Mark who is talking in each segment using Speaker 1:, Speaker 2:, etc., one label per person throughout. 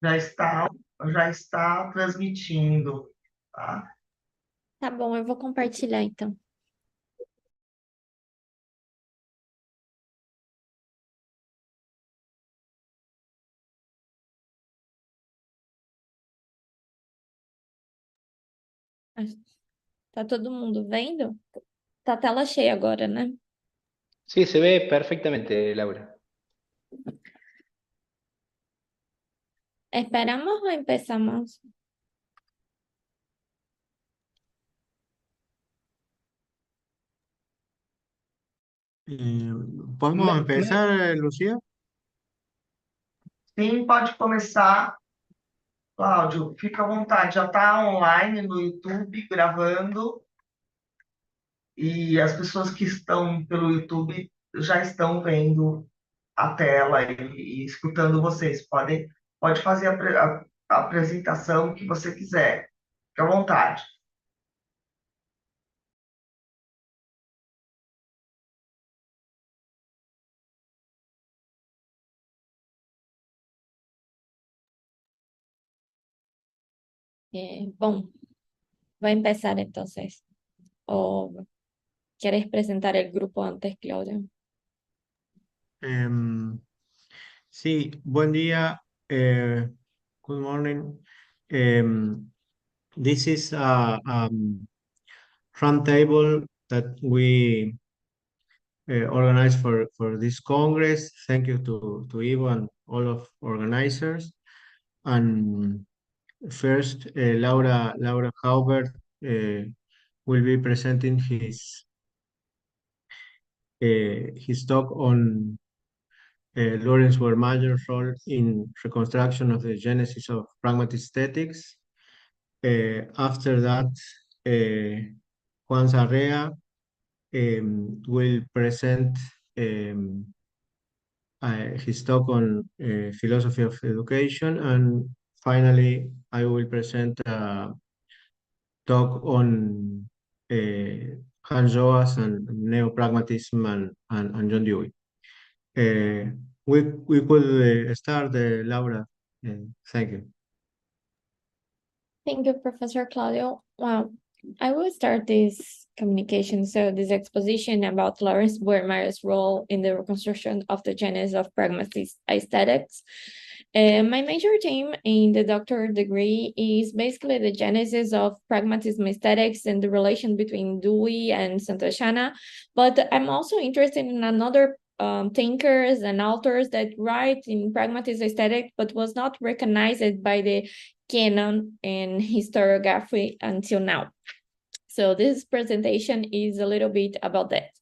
Speaker 1: Já está, já está transmitindo, tá?
Speaker 2: Tá bom, eu vou compartilhar então. Tá todo mundo vendo? Tá a tela cheia agora, né?
Speaker 3: Sí, se ve perfectamente, Laura.
Speaker 2: ¿Esperamos o empezamos?
Speaker 4: ¿Podemos empezar, Lucía?
Speaker 1: Sim, pode começar. Cláudio, fica à vontade, já está online no YouTube gravando e as pessoas que estão pelo YouTube já estão vendo a tela e escutando vocês. Pode fazer a apresentação que você quiser. Fique à vontade.
Speaker 2: Bom, voy a empezar entonces. ¿O quieres presentar el grupo antes, Claudio?
Speaker 4: Sí, buen día. Good morning. This is a roundtable that we organized for this Congress. Thank you to Ivo and all of organizers. And first, Laura Haubert will be presenting his talk on Laurence Buermeyer's role in reconstruction of the genesis of pragmatist aesthetics. After that, Juan Saharrea will present his talk on philosophy of education, and finally, I will present a talk on Hans Joas and neo-pragmatism and John Dewey. We could start, Laura. Thank you.
Speaker 2: Thank you, Professor Claudio. Well, I will start this communication, so this exposition about Laurence Buermeyer's role in the reconstruction of the Genesis of Pragmatist Aesthetics. My major theme in the doctoral degree is basically the genesis of Pragmatism Aesthetics and the relation between Dewey and Santayana, but I'm also interested in another thinkers and authors that write in Pragmatist Aesthetic, but was not recognized by the canon in historiography until now. So this presentation is a little bit about that.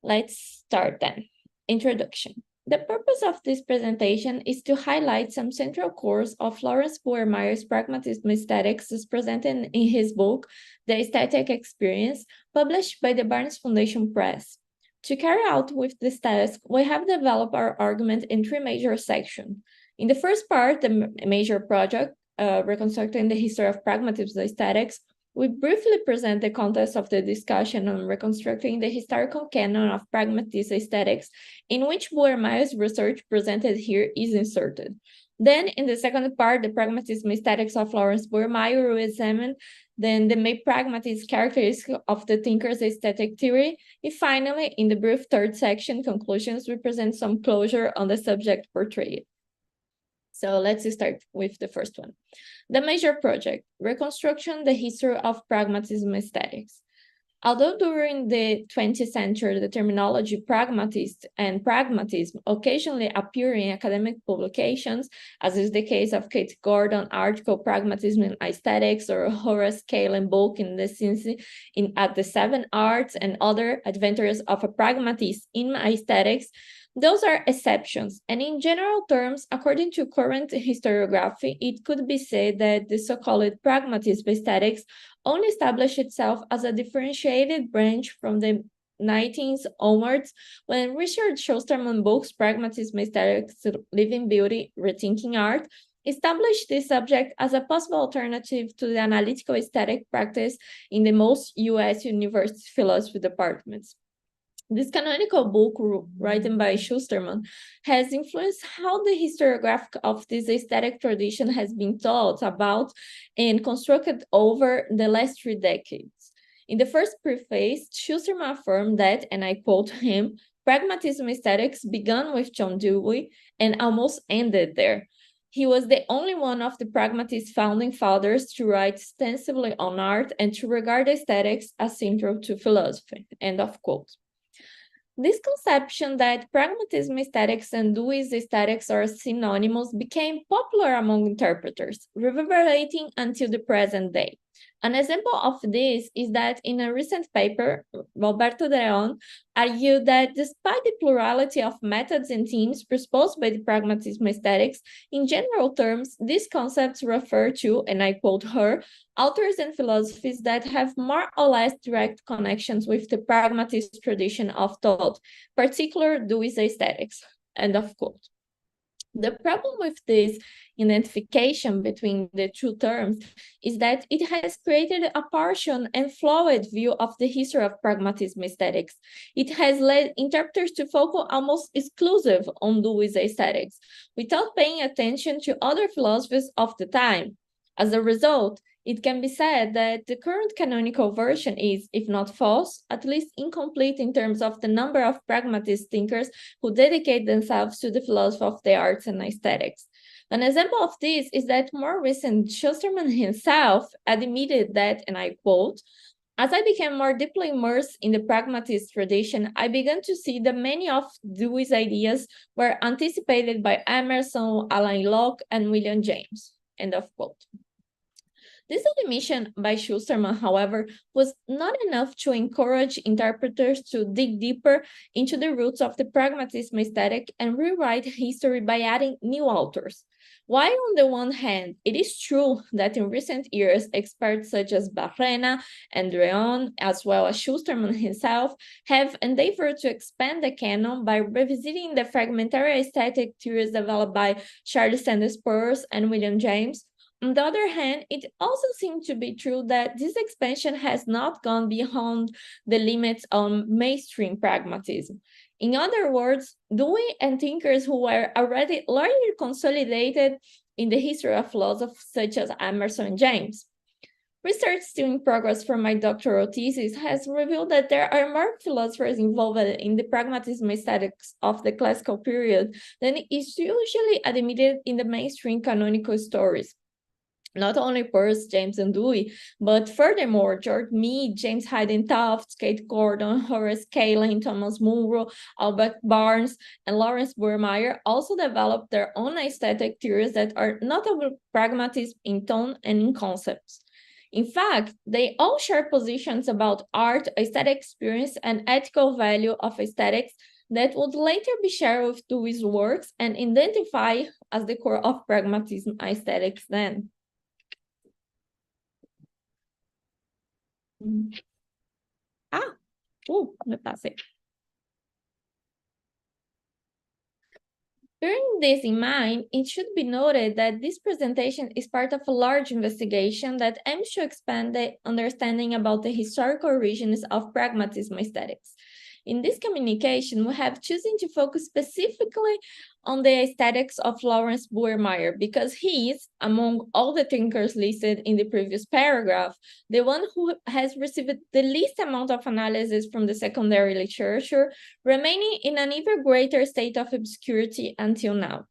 Speaker 2: Let's start then. Introduction. The purpose of this presentation is to highlight some central cores of Laurence Buermeyer's Pragmatism Aesthetics as presented in his book, The Aesthetic Experience, published by the Barnes Foundation Press. To carry out with this task, we have developed our argument in three major sections. In the first part, the major project, Reconstructing the History of Pragmatism Aesthetics, we briefly present the context of the discussion on reconstructing the historical canon of Pragmatist Aesthetics, in which Buermeyer's research presented here is inserted. Then, in the second part, the Pragmatism Aesthetics of Laurence Buermeyer will examine then the main pragmatist characteristics of the thinker's aesthetic theory. And finally, in the brief third section, conclusions, we present some closure on the subject portrayed. So let's start with the first one. The major project, Reconstruction, the History of Pragmatism Aesthetics. Although during the 20th century, the terminology pragmatist and pragmatism occasionally appear in academic publications, as is the case of Kate Gordon's article Pragmatism in Aesthetics, or Horace Kallen's book in the sense at the Seven Arts and other adventures of a pragmatist in aesthetics, those are exceptions, and in general terms, according to current historiography, it could be said that the so-called pragmatism aesthetics only established itself as a differentiated branch from the 19th onwards, when Richard Schusterman Book's Pragmatism Aesthetics, Living Beauty, Rethinking Art, established this subject as a possible alternative to the analytical aesthetic practice in the most U.S. university philosophy departments. This canonical book written by Schusterman has influenced how the historiography of this aesthetic tradition has been thought about and constructed over the last 3 decades. In the first preface, Schusterman affirmed that, and I quote him, Pragmatism aesthetics began with John Dewey and almost ended there. He was the only one of the pragmatist founding fathers to write extensively on art and to regard aesthetics as central to philosophy, end of quote. This conception that pragmatism aesthetics and Dewey's aesthetics are synonymous became popular among interpreters, reverberating until the present day. An example of this is that in a recent paper, Roberto de Leon argued that despite the plurality of methods and themes proposed by the pragmatism aesthetics, in general terms, these concepts refer to, and I quote her, authors and philosophies that have more or less direct connections with the pragmatist tradition of thought, particularly Dewey's aesthetics, end of quote. The problem with this identification between the two terms is that it has created a partial and flawed view of the history of pragmatism aesthetics. It has led interpreters to focus almost exclusively on Dewey's aesthetics, without paying attention to other philosophies of the time. As a result, it can be said that the current canonical version is, if not false, at least incomplete in terms of the number of pragmatist thinkers who dedicate themselves to the philosophy of the arts and aesthetics. An example of this is that more recent Schusterman himself admitted that, and I quote, as I became more deeply immersed in the pragmatist tradition, I began to see that many of Dewey's ideas were anticipated by Emerson, Alain Locke, and William James, end of quote. This admission by Schusterman, however, was not enough to encourage interpreters to dig deeper into the roots of the pragmatism aesthetic and rewrite history by adding new authors. While on the one hand, it is true that in recent years, experts such as Barrena and Leon, as well as Schusterman himself, have endeavored to expand the canon by revisiting the fragmentary aesthetic theories developed by Charles Sanders Peirce and William James. On the other hand, it also seems to be true that this expansion has not gone beyond the limits of mainstream pragmatism. In other words, Dewey and thinkers who were already largely consolidated in the history of philosophy, such as Emerson and James. Research still in progress for my doctoral thesis has revealed that there are more philosophers involved in the pragmatism aesthetics of the classical period than is usually admitted in the mainstream canonical stories. Not only Peirce, James, and Dewey, but furthermore, George Mead, James Hayden Tufts, Kate Gordon, Horace Kalin, Thomas Munro, Albert Barnes, and Laurence Buermeyer also developed their own aesthetic theories that are notable pragmatism in tone and in concepts. In fact, they all share positions about art, aesthetic experience, and ethical value of aesthetics that would later be shared with Dewey's works and identify as the core of pragmatism aesthetics then. Me passei. Bearing this in mind, it should be noted that this presentation is part of a large investigation that aims to expand the understanding about the historical origins of pragmatism aesthetics. In this communication, we have chosen to focus specifically on the aesthetics of Laurence Buermeyer because he is, among all the thinkers listed in the previous paragraph, the one who has received the least amount of analysis from the secondary literature, remaining in an even greater state of obscurity until now.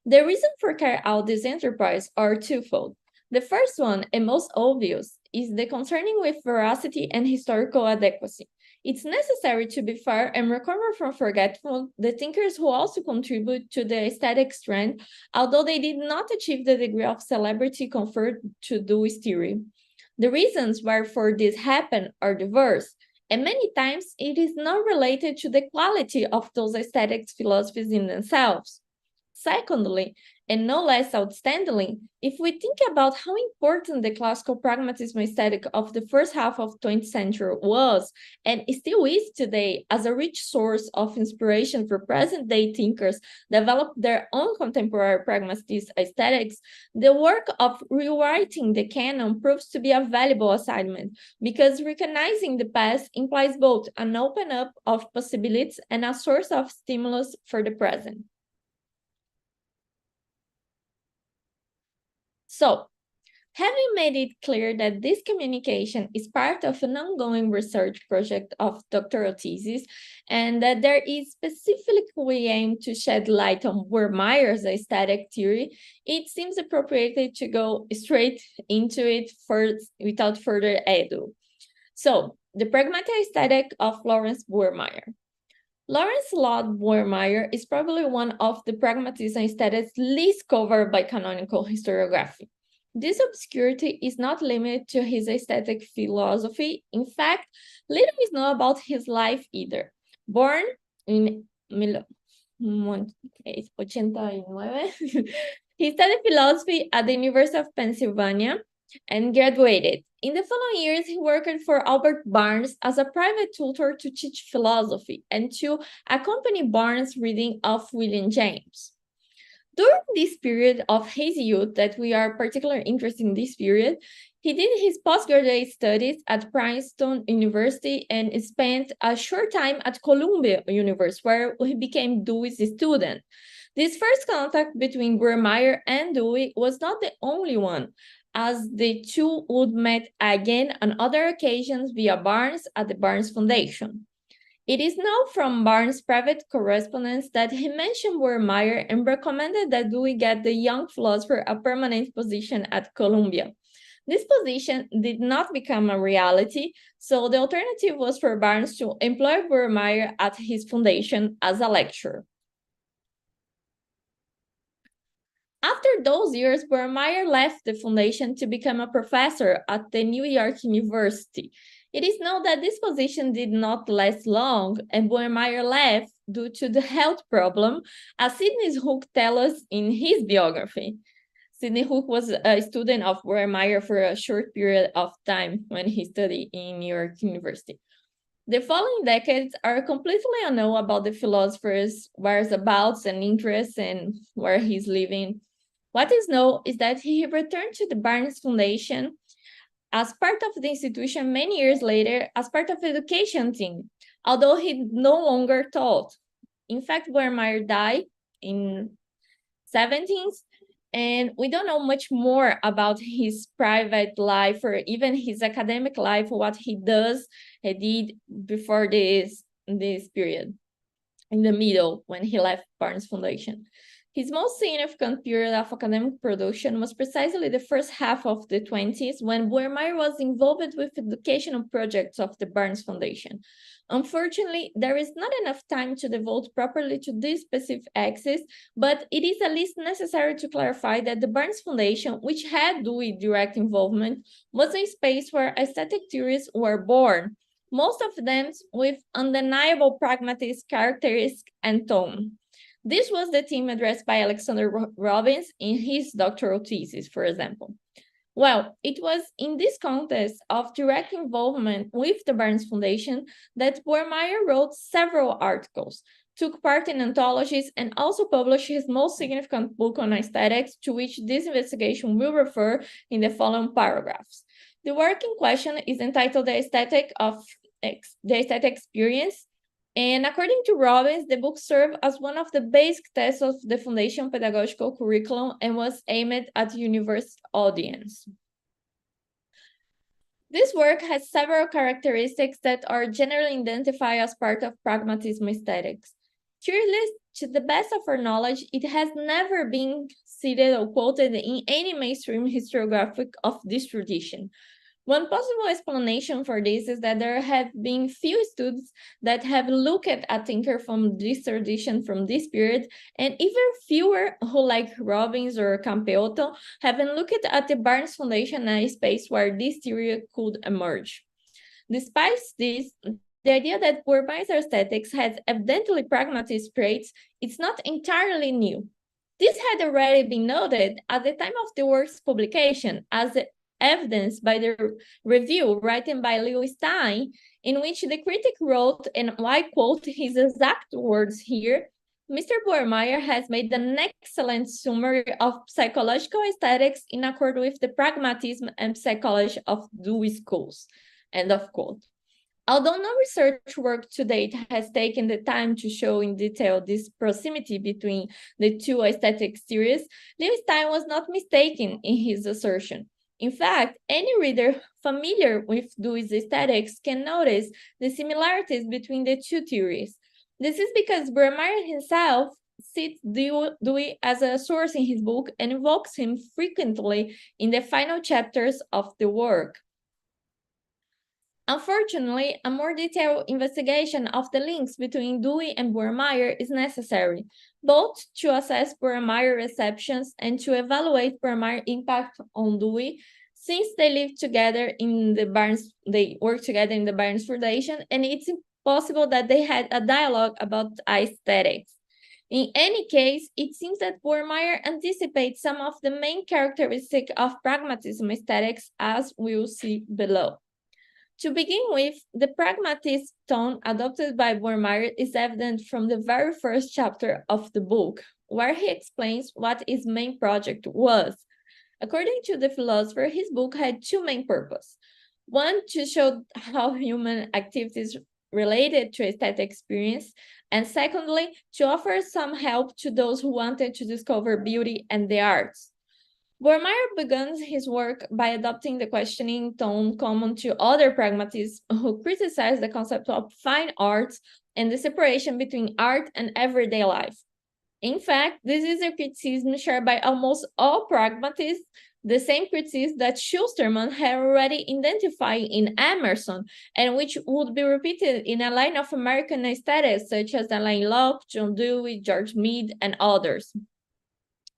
Speaker 2: The reason for carrying out this enterprise are twofold. The first one, and most obvious, is the concerning with veracity and historical adequacy. It's necessary to be fair and recover from forgetful the thinkers who also contribute to the aesthetic trend, although they did not achieve the degree of celebrity conferred to Dewey's theory. The reasons wherefore this happened are diverse, and many times it is not related to the quality of those aesthetic philosophies in themselves. Secondly, And no less outstandingly, if we think about how important the classical pragmatism aesthetic of the first half of 20th century was, and still is today, as a rich source of inspiration for present-day thinkers develop their own contemporary pragmatist aesthetics, the work of rewriting the canon proves to be a valuable assignment, because recognizing the past implies both an open up of possibilities and a source of stimulus for the present. So, having made it clear that this communication is part of an ongoing research project of doctoral thesis, and that there is specifically aimed to shed light on Buermeyer's aesthetic theory, it seems appropriate to go straight into it first without further ado. So, the pragmatic aesthetic of Laurence Buermeyer. Laurence Buermeyer is probably one of the pragmatism aesthetics least covered by canonical historiography. This obscurity is not limited to his aesthetic philosophy. In fact, little is known about his life either. Born in 1889, he studied philosophy at the University of Pennsylvania and graduated. In the following years, he worked for Albert Barnes as a private tutor to teach philosophy and to accompany Barnes' reading of William James. During this period of his youth, that we are particularly interested in this period, he did his postgraduate studies at Princeton University and spent a short time at Columbia University, where he became Dewey's student. This first contact between Buermeyer and Dewey was not the only one, as the two would meet again on other occasions via Barnes at the Barnes Foundation. It is known from Barnes' private correspondence that he mentioned Buermeyer and recommended that Dewey get the young philosopher a permanent position at Columbia. This position did not become a reality, so the alternative was for Barnes to employ Buermeyer at his foundation as a lecturer. After those years, Buermeyer left the foundation to become a professor at the New York University. It is known that this position did not last long, and Buermeyer left due to the health problem, as Sidney Hook tells us in his biography. Sidney Hook was a student of Buermeyer for a short period of time when he studied in New York University. The following decades are completely unknown about the philosopher's whereabouts and interests and where he's living. What is known is that he returned to the Barnes Foundation as part of the institution many years later as part of the education team, although he no longer taught. In fact, Buermeyer died in 17th, and we don't know much more about his private life or even his academic life, what he did before this period, in the middle, when he left Barnes Foundation. His most significant period of academic production was precisely the first half of the 20s, when Buermeyer was involved with educational projects of the Barnes Foundation. Unfortunately, there is not enough time to devote properly to this specific axis, but it is at least necessary to clarify that the Barnes Foundation, which had Dewey direct involvement, was a space where aesthetic theories were born, most of them with undeniable pragmatist characteristics and tone. This was the theme addressed by Alexander Robbins in his doctoral thesis, for example. Well, it was in this context of direct involvement with the Barnes Foundation that Buermeyer wrote several articles, took part in anthologies, and also published his most significant book on aesthetics, to which this investigation will refer in the following paragraphs. The work in question is entitled The Aesthetic Experience, and according to Robbins, the book served as one of the basic tests of the Foundation pedagogical curriculum and was aimed at university audience. This work has several characteristics that are generally identified as part of Pragmatism aesthetics. Curiously, to the best of our knowledge, it has never been cited or quoted in any mainstream historiographic of this tradition. One possible explanation for this is that there have been few studies that have looked at a thinker from this tradition from this period, and even fewer who, like Robbins or Campeotto, haven't looked at the Barnes Foundation as a space where this theory could emerge. Despite this, the idea that Buermeyer's aesthetics has evidently pragmatist traits is not entirely new. This had already been noted at the time of the work's publication, as evidenced by the review written by Lewis Stein, in which the critic wrote, and I quote his exact words here, Mr. Buermeyer has made an excellent summary of psychological aesthetics in accord with the pragmatism and psychology of Dewey schools, end of quote. Although no research work to date has taken the time to show in detail this proximity between the two aesthetic theories, Lewis Stein was not mistaken in his assertion. In fact, any reader familiar with Dewey's aesthetics can notice the similarities between the two theories. This is because Buermeyer himself cites Dewey as a source in his book and invokes him frequently in the final chapters of the work. Unfortunately, a more detailed investigation of the links between Dewey and Buermeyer is necessary, both to assess Buermeyer receptions and to evaluate Buermeyer's impact on Dewey, since they work together in the Barnes Foundation, and it's possible that they had a dialogue about aesthetics. In any case, it seems that Buermeyer anticipates some of the main characteristics of pragmatism aesthetics, as we'll see below. To begin with, the pragmatist tone adopted by Buermeyer is evident from the very first chapter of the book, where he explains what his main project was. According to the philosopher, his book had two main purposes. One, to show how human activities related to aesthetic experience, and secondly, to offer some help to those who wanted to discover beauty and the arts. Buermeyer began his work by adopting the questioning tone common to other pragmatists who criticized the concept of fine arts and the separation between art and everyday life. In fact, this is a criticism shared by almost all pragmatists, the same criticism that Schusterman had already identified in Emerson, and which would be repeated in a line of American aesthetics such as Alain Locke, John Dewey, George Mead, and others.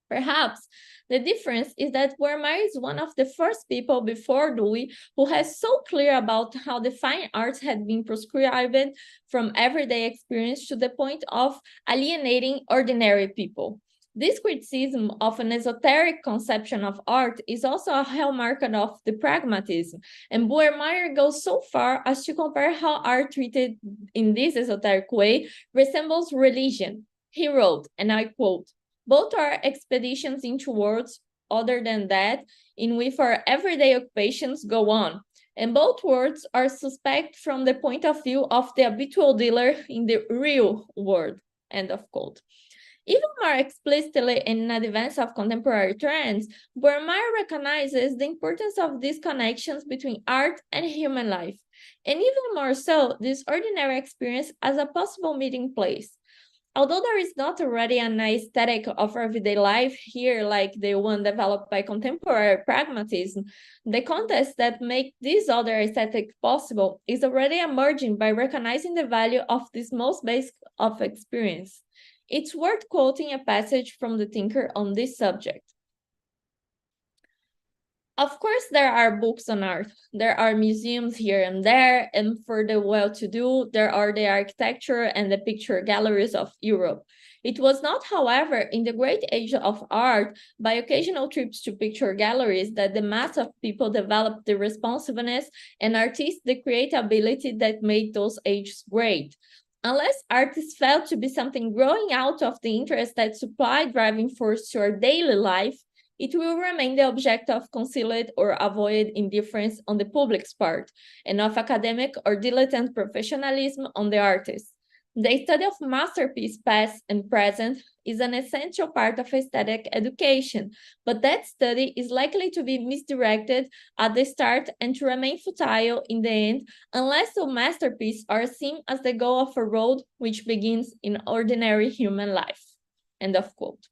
Speaker 2: Perhaps the difference is that Buermeyer is one of the first people before Dewey who has so clear about how the fine arts had been proscribed from everyday experience to the point of alienating ordinary people. This criticism of an esoteric conception of art is also a hallmark of the pragmatism, and Buermeyer goes so far as to compare how art treated in this esoteric way resembles religion. He wrote, and I quote, "Both are expeditions into worlds other than that in which our everyday occupations go on, and both worlds are suspect from the point of view of the habitual dealer in the real world," end of quote. Even more explicitly in advance of contemporary trends, Buermeyer recognizes the importance of these connections between art and human life, and even more so, this ordinary experience as a possible meeting place. Although there is not already an aesthetic of everyday life here like the one developed by contemporary pragmatism, the context that makes this other aesthetic possible is already emerging by recognizing the value of this most basic of experience. It's worth quoting a passage from the thinker on this subject. Of course, there are books on art. There are museums here and there, and for the well-to-do, there are the architecture and the picture galleries of Europe. It was not, however, in the great age of art, by occasional trips to picture galleries, that the mass of people developed the responsiveness and artistic creativity that made those ages great. Unless artists felt to be something growing out of the interest that supplied driving force to our daily life, it will remain the object of concealed or avoided indifference on the public's part, and of academic or dilettante professionalism on the artist. The study of masterpiece past and present is an essential part of aesthetic education, but that study is likely to be misdirected at the start and to remain futile in the end unless the masterpieces are seen as the goal of a road which begins in ordinary human life. End of quote.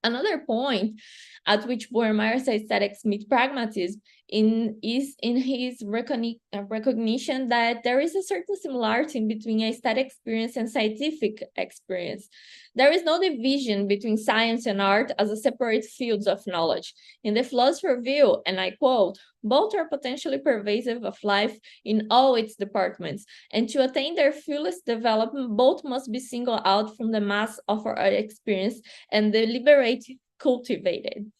Speaker 2: Another point at which Buermeyer's aesthetics meet pragmatism is in his recognition that there is a certain similarity between aesthetic experience and scientific experience. There is no division between science and art as a separate fields of knowledge. In the philosopher view, and I quote, both are potentially pervasive of life in all its departments, and to attain their fullest development, both must be singled out from the mass of our experience and deliberately cultivated.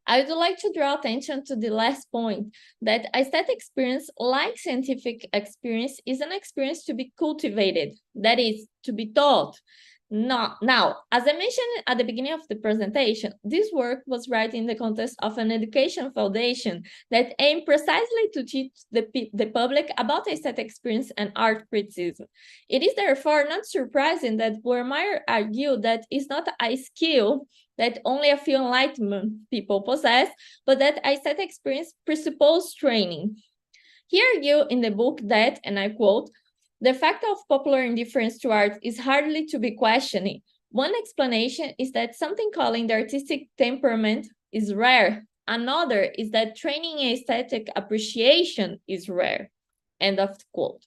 Speaker 2: I would like to draw attention to the last point, that aesthetic experience, like scientific experience, is an experience to be cultivated, that is, to be taught. Now, as I mentioned at the beginning of the presentation, this work was right in the context of an education foundation that aimed precisely to teach the public about aesthetic experience and art criticism. It is therefore not surprising that Buermeyer argued that it's not a skill that only a few enlightenment people possess, but that aesthetic experience presupposes training. He argued in the book that, and I quote, the fact of popular indifference to art is hardly to be questioned. One explanation is that something calling the artistic temperament is rare. Another is that training in aesthetic appreciation is rare. End of quote.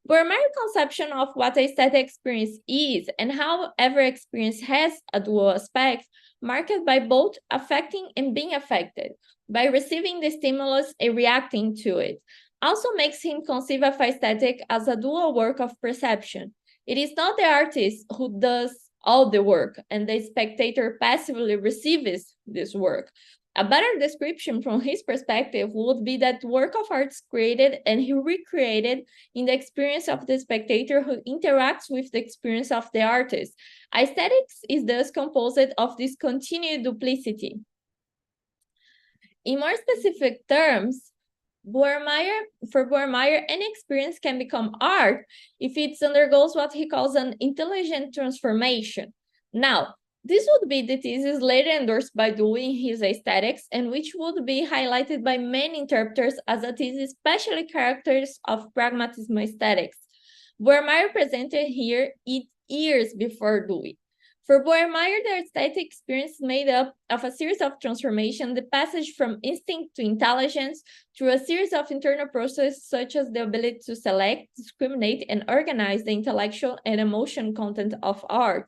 Speaker 2: Buermeyer's conception of what aesthetic experience is and how every experience has a dual aspect, marked by both affecting and being affected, by receiving the stimulus and reacting to it, also makes him conceive of aesthetic as a dual work of perception. It is not the artist who does all the work and the spectator passively receives this work. A better description from his perspective would be that work of art is created and he recreated in the experience of the spectator who interacts with the experience of the artist. Aesthetics is thus composed of this continued duplicity. In more specific terms, for Buermeyer, any experience can become art if it undergoes what he calls an intelligent transformation. Now, this would be the thesis later endorsed by Dewey in his Aesthetics, and which would be highlighted by many interpreters as a thesis especially characters of Pragmatism aesthetics. Buermeyer presented here it years before Dewey. For Buermeyer, the aesthetic experience is made up of a series of transformations, the passage from instinct to intelligence, through a series of internal processes such as the ability to select, discriminate, and organize the intellectual and emotional content of art.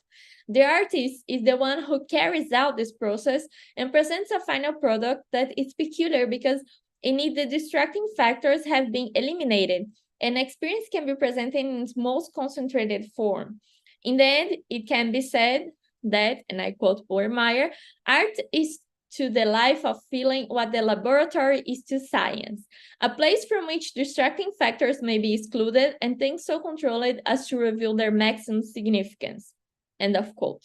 Speaker 2: The artist is the one who carries out this process and presents a final product that is peculiar because in it the distracting factors have been eliminated, and experience can be presented in its most concentrated form. In the end, it can be said that, and I quote Buermeyer, art is to the life of feeling what the laboratory is to science, a place from which distracting factors may be excluded and things so controlled as to reveal their maximum significance. End of quote.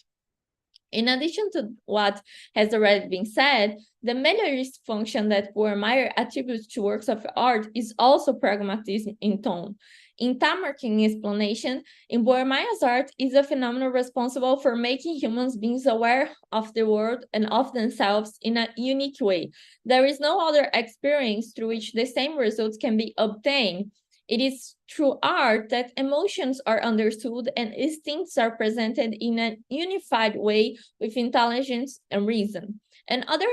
Speaker 2: In addition to what has already been said, the meliorist function that Buermeyer attributes to works of art is also pragmatism in tone. In Tamarkin's explanation, in Buermeyer's art is a phenomenon responsible for making human beings aware of the world and of themselves in a unique way. There is no other experience through which the same results can be obtained. It is through art that emotions are understood and instincts are presented in a unified way with intelligence and reason. And other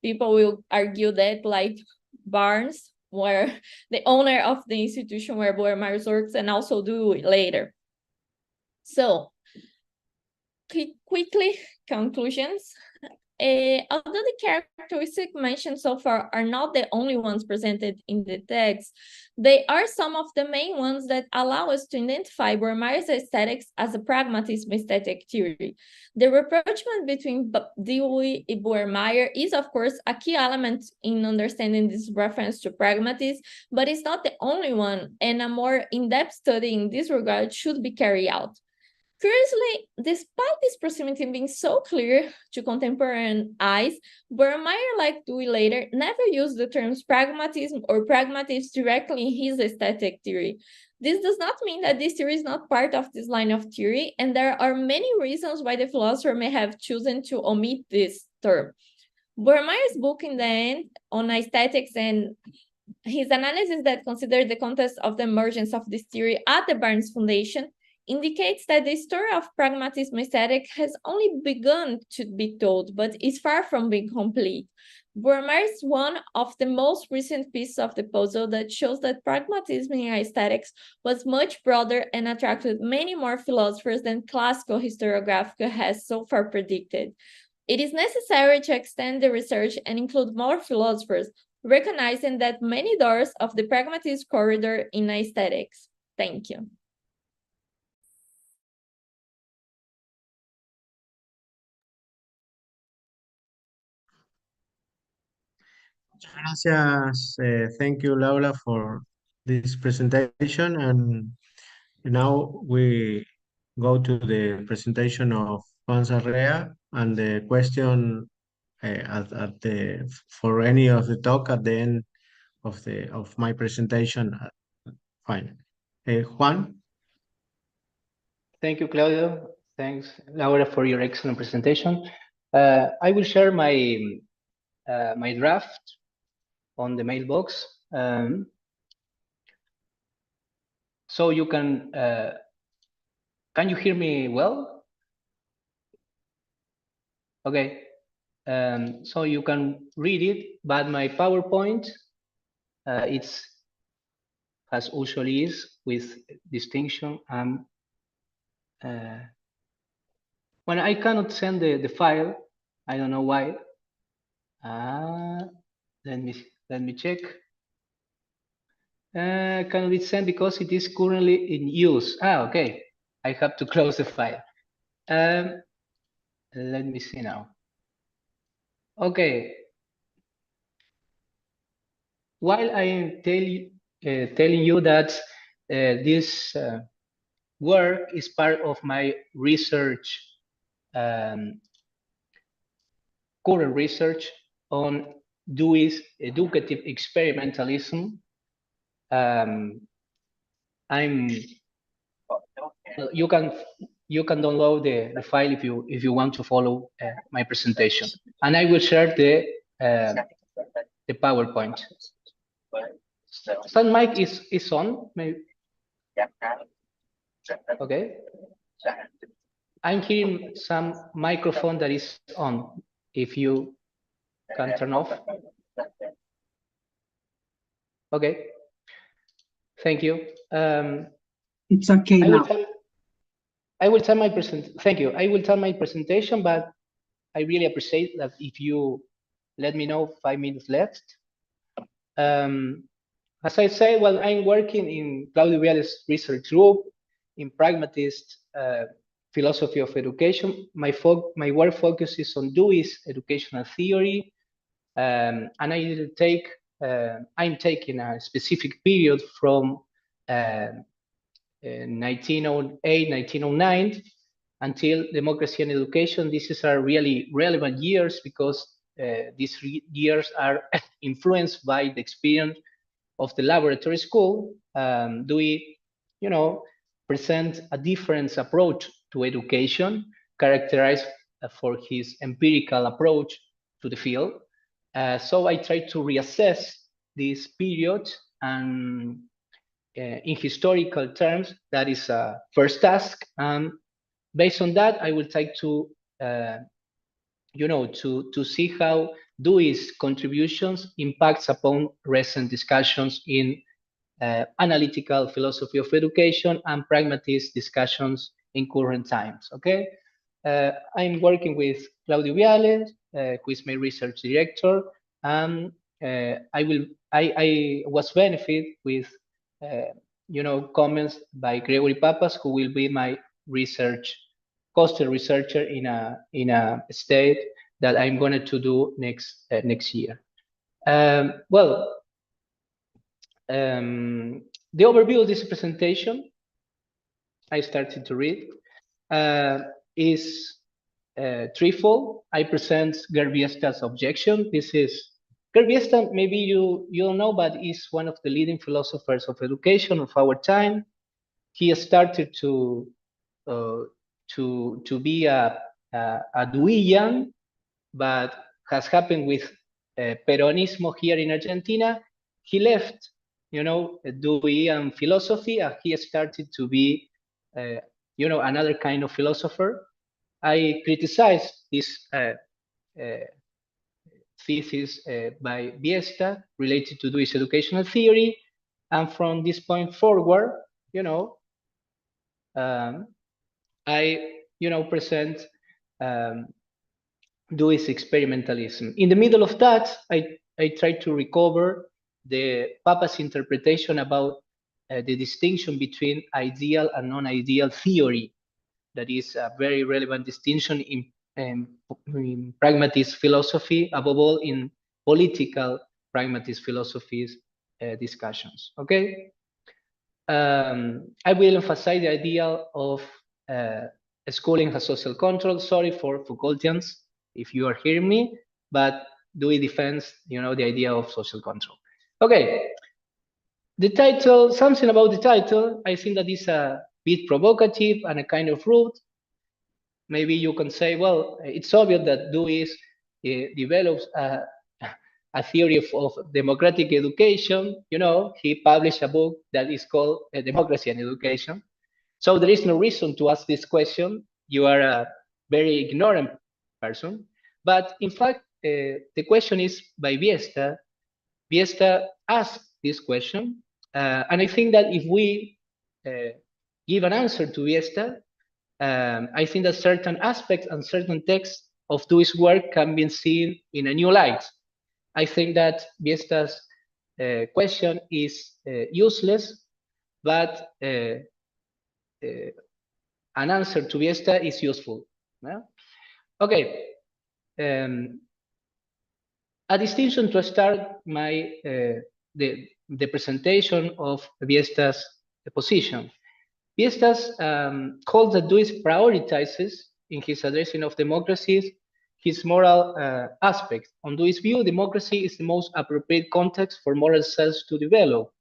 Speaker 2: people will argue that, like Barnes, where the owner of the institution where Buermeyer works, and also Dewey later. So, quickly, conclusions. Although the characteristics mentioned so far are not the only ones presented in the text, they are some of the main ones that allow us to identify Buermeyer's aesthetics as a pragmatism aesthetic theory. The rapprochement between Dewey and Buermeyer is, of course, a key element in understanding this reference to pragmatism, but it's not the only one, and a more in-depth study in this regard should be carried out. Curiously, despite this proximity being so clear to contemporary eyes, Buermeyer, like Dewey later, never used the terms pragmatism or pragmatism directly in his aesthetic theory. This does not mean that this theory is not part of this line of theory, and there are many reasons why the philosopher may have chosen to omit this term. Buermeyer's book, in the end, on aesthetics and his analysis that considered the context of the emergence of this theory at the Barnes Foundation indicates that the story of pragmatism aesthetic has only begun to be told, but is far from being complete. Buermeyer is one of the most recent pieces of the puzzle that shows that pragmatism in aesthetics was much broader and attracted many more philosophers than classical historiography has so far predicted. It is necessary to extend the research and include more philosophers, recognizing that many doors of the pragmatist corridor in aesthetics. Thank you.
Speaker 4: Gracias. Thank you, Laura, for this presentation. And now we go to the presentation of Juan Saharrea and the question for any of the talk at the end of my presentation. Fine. Juan?
Speaker 3: Thank you, Claudio. Thanks, Laura, for your excellent presentation. I will share my my draft on the mailbox. So you can you hear me well? Okay. So you can read it, but my PowerPoint, it's as usually is with distinction. When I cannot send the file, I don't know why. Let me check. Cannot be sent because it is currently in use. Okay. I have to close the file. Let me see now. Okay. While I am telling you that this work is part of my research, current research on Dewey's educative experimentalism. You can download the file if you want to follow my presentation, and I will share the PowerPoint. Some mic is on, maybe. Okay. I'm hearing some microphone that is on. If you can turn off. Okay. Thank you.
Speaker 5: It's okay now.
Speaker 3: I will tell my Thank you. I will tell my presentation, but I really appreciate that if you let me know 5 minutes left. As I said, well, I'm working in Claudio Viale's research group in Pragmatist Philosophy of Education. My work focuses on Dewey's educational theory, and I'm taking a specific period from 1908, 1909 until democracy and education. These are really relevant years because these years are influenced by the experience of the laboratory school. Dewey, present a different approach to education, characterized for his empirical approach to the field. So I try to reassess this period, and in historical terms, that is a first task. And based on that, I will try to, to see how Dewey's contributions impacts upon recent discussions in analytical philosophy of education and pragmatist discussions in current times. Okay, I'm working with Claudio Viale, who is my research director, and I was benefit with comments by Gregory Papas, who will be my coastal researcher in a state that I'm going to do next year. The overview of this presentation, I started to read, is threefold. I present Gerbiesta's objection. This is Gerbiesta, maybe you don't know, but is one of the leading philosophers of education of our time. He started to be a Deweyan, but has happened with Peronismo here in Argentina. He left, Deweyan philosophy, and he started to be, another kind of philosopher. I criticize this thesis by Biesta related to Dewey's educational theory. And from this point forward, I, present Dewey's experimentalism. In the middle of that, I try to recover the Papa's interpretation about the distinction between ideal and non-ideal theory. That is a very relevant distinction in pragmatist philosophy, above all in political pragmatist philosophies discussions. Okay, I will emphasize the idea of schooling has social control. Sorry for Foucaultians if you are hearing me, but Dewey defends, the idea of social control. Okay, the title, something about the title, I think that is a bit provocative and a kind of rude. Maybe you can say, well, it's obvious that Dewey develops a theory of democratic education. He published a book that is called Democracy and Education. So there is no reason to ask this question. You are a very ignorant person. But in fact, the question is by Biesta. Biesta asked this question. And I think that if we give an answer to Biesta, I think that certain aspects and certain texts of Dewey's work can be seen in a new light. I think that Biesta's question is useless, but an answer to Biesta is useful. Yeah? Okay. A distinction to start my the presentation of Biesta's position. Biesta's calls that Dewey prioritizes in his addressing of democracies his moral aspect. On Dewey's view, democracy is the most appropriate context for moral cells to develop.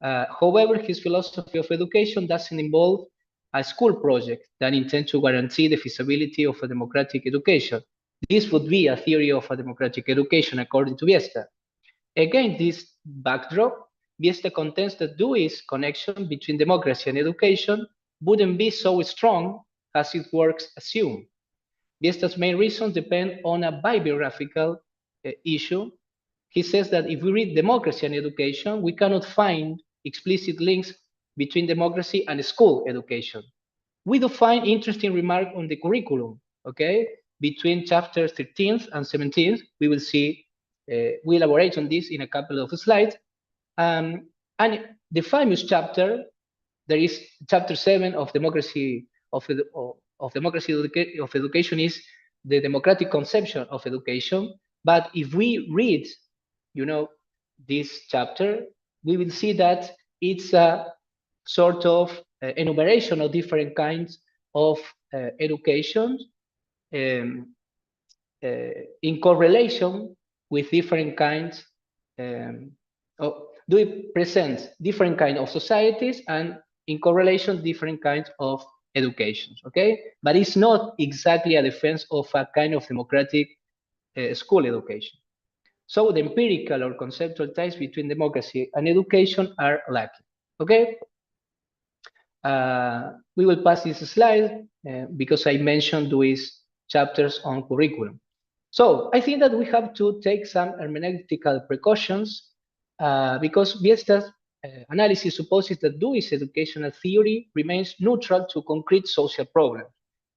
Speaker 3: However, his philosophy of education doesn't involve a school project that intends to guarantee the feasibility of a democratic education. This would be a theory of a democratic education, according to Biesta. Against this backdrop, Biesta contends that Dewey's connection between democracy and education wouldn't be so strong as its works assume. Biesta's main reasons depend on a bibliographical issue. He says that if we read democracy and education, we cannot find explicit links between democracy and school education. We do find interesting remark on the curriculum, okay? Between chapters 13th and 17th, we will see, we elaborate on this in a couple of slides. And the famous chapter, there is chapter 7 of democracy of education is the democratic conception of education. But if we read, this chapter, we will see that it's a sort of enumeration of different kinds of education in correlation with different kinds do it present different kinds of societies and in correlation different kinds of educations, okay? But it's not exactly a defense of a kind of democratic school education. So the empirical or conceptual ties between democracy and education are lacking, okay? We will pass this slide because I mentioned Dewey's chapters on curriculum. So I think that we have to take some hermeneutical precautions because Biesta's analysis supposes that Dewey's educational theory remains neutral to concrete social problems.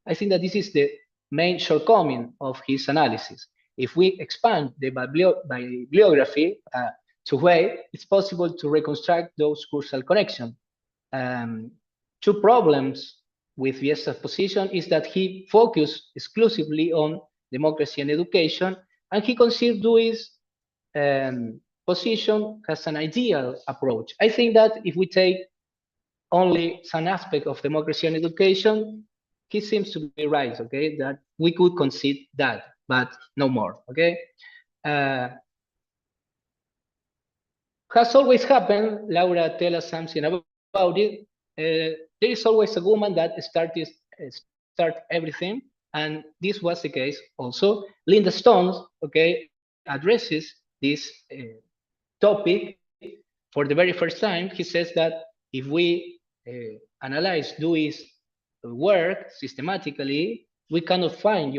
Speaker 3: I think that this is the main shortcoming of his analysis. If we expand the bibliography to way, it's possible to reconstruct those causal connections. Two problems with Biesta's position is that he focused exclusively on democracy and education, and he considered Dewey's position as an ideal approach. I think that if we take only some aspect of democracy and education, he seems to be right, okay, that we could concede that, but no more, okay? Has always happened, Laura tell us something about it, there is always a woman that start everything, and this was the case also. Linda Stone, okay, addresses this topic for the very first time. He says that if we analyze Dewey's work systematically, we cannot find,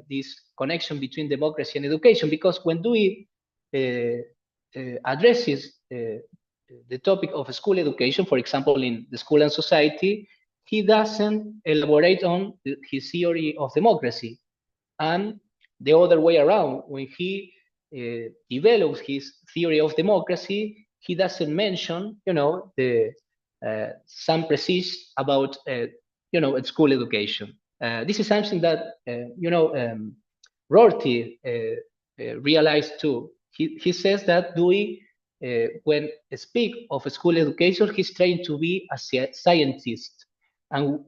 Speaker 3: this connection between democracy and education, because when Dewey addresses the topic of school education, for example, in The School and Society, he doesn't elaborate on his theory of democracy. And the other way around, when he develops his theory of democracy, he doesn't mention, some precise about, school education. This is something that, Rorty realized too. He says that Dewey, when speak of school education, he's trying to be a scientist, and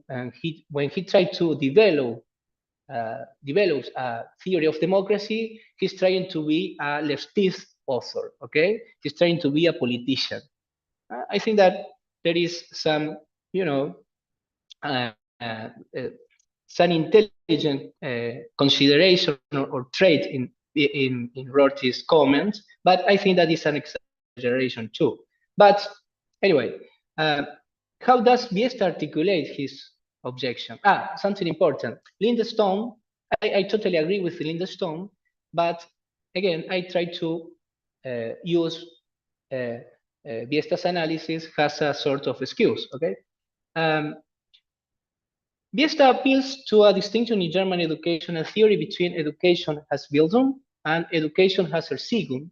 Speaker 3: when he tried to develops a theory of democracy, he's trying to be a leftist author. Okay, he's trying to be a politician. I think that there is some, some intelligent consideration or trait in Rorty's comments, but I think that is an exaggeration too. But anyway, how does Biesta articulate his objection? Something important. Lindstone, I totally agree with Lindstone, but again, I try to use Biesta's analysis as a sort of excuse, okay? Biesta appeals to a distinction in German educational theory between education as Bildung and education as Erziehung.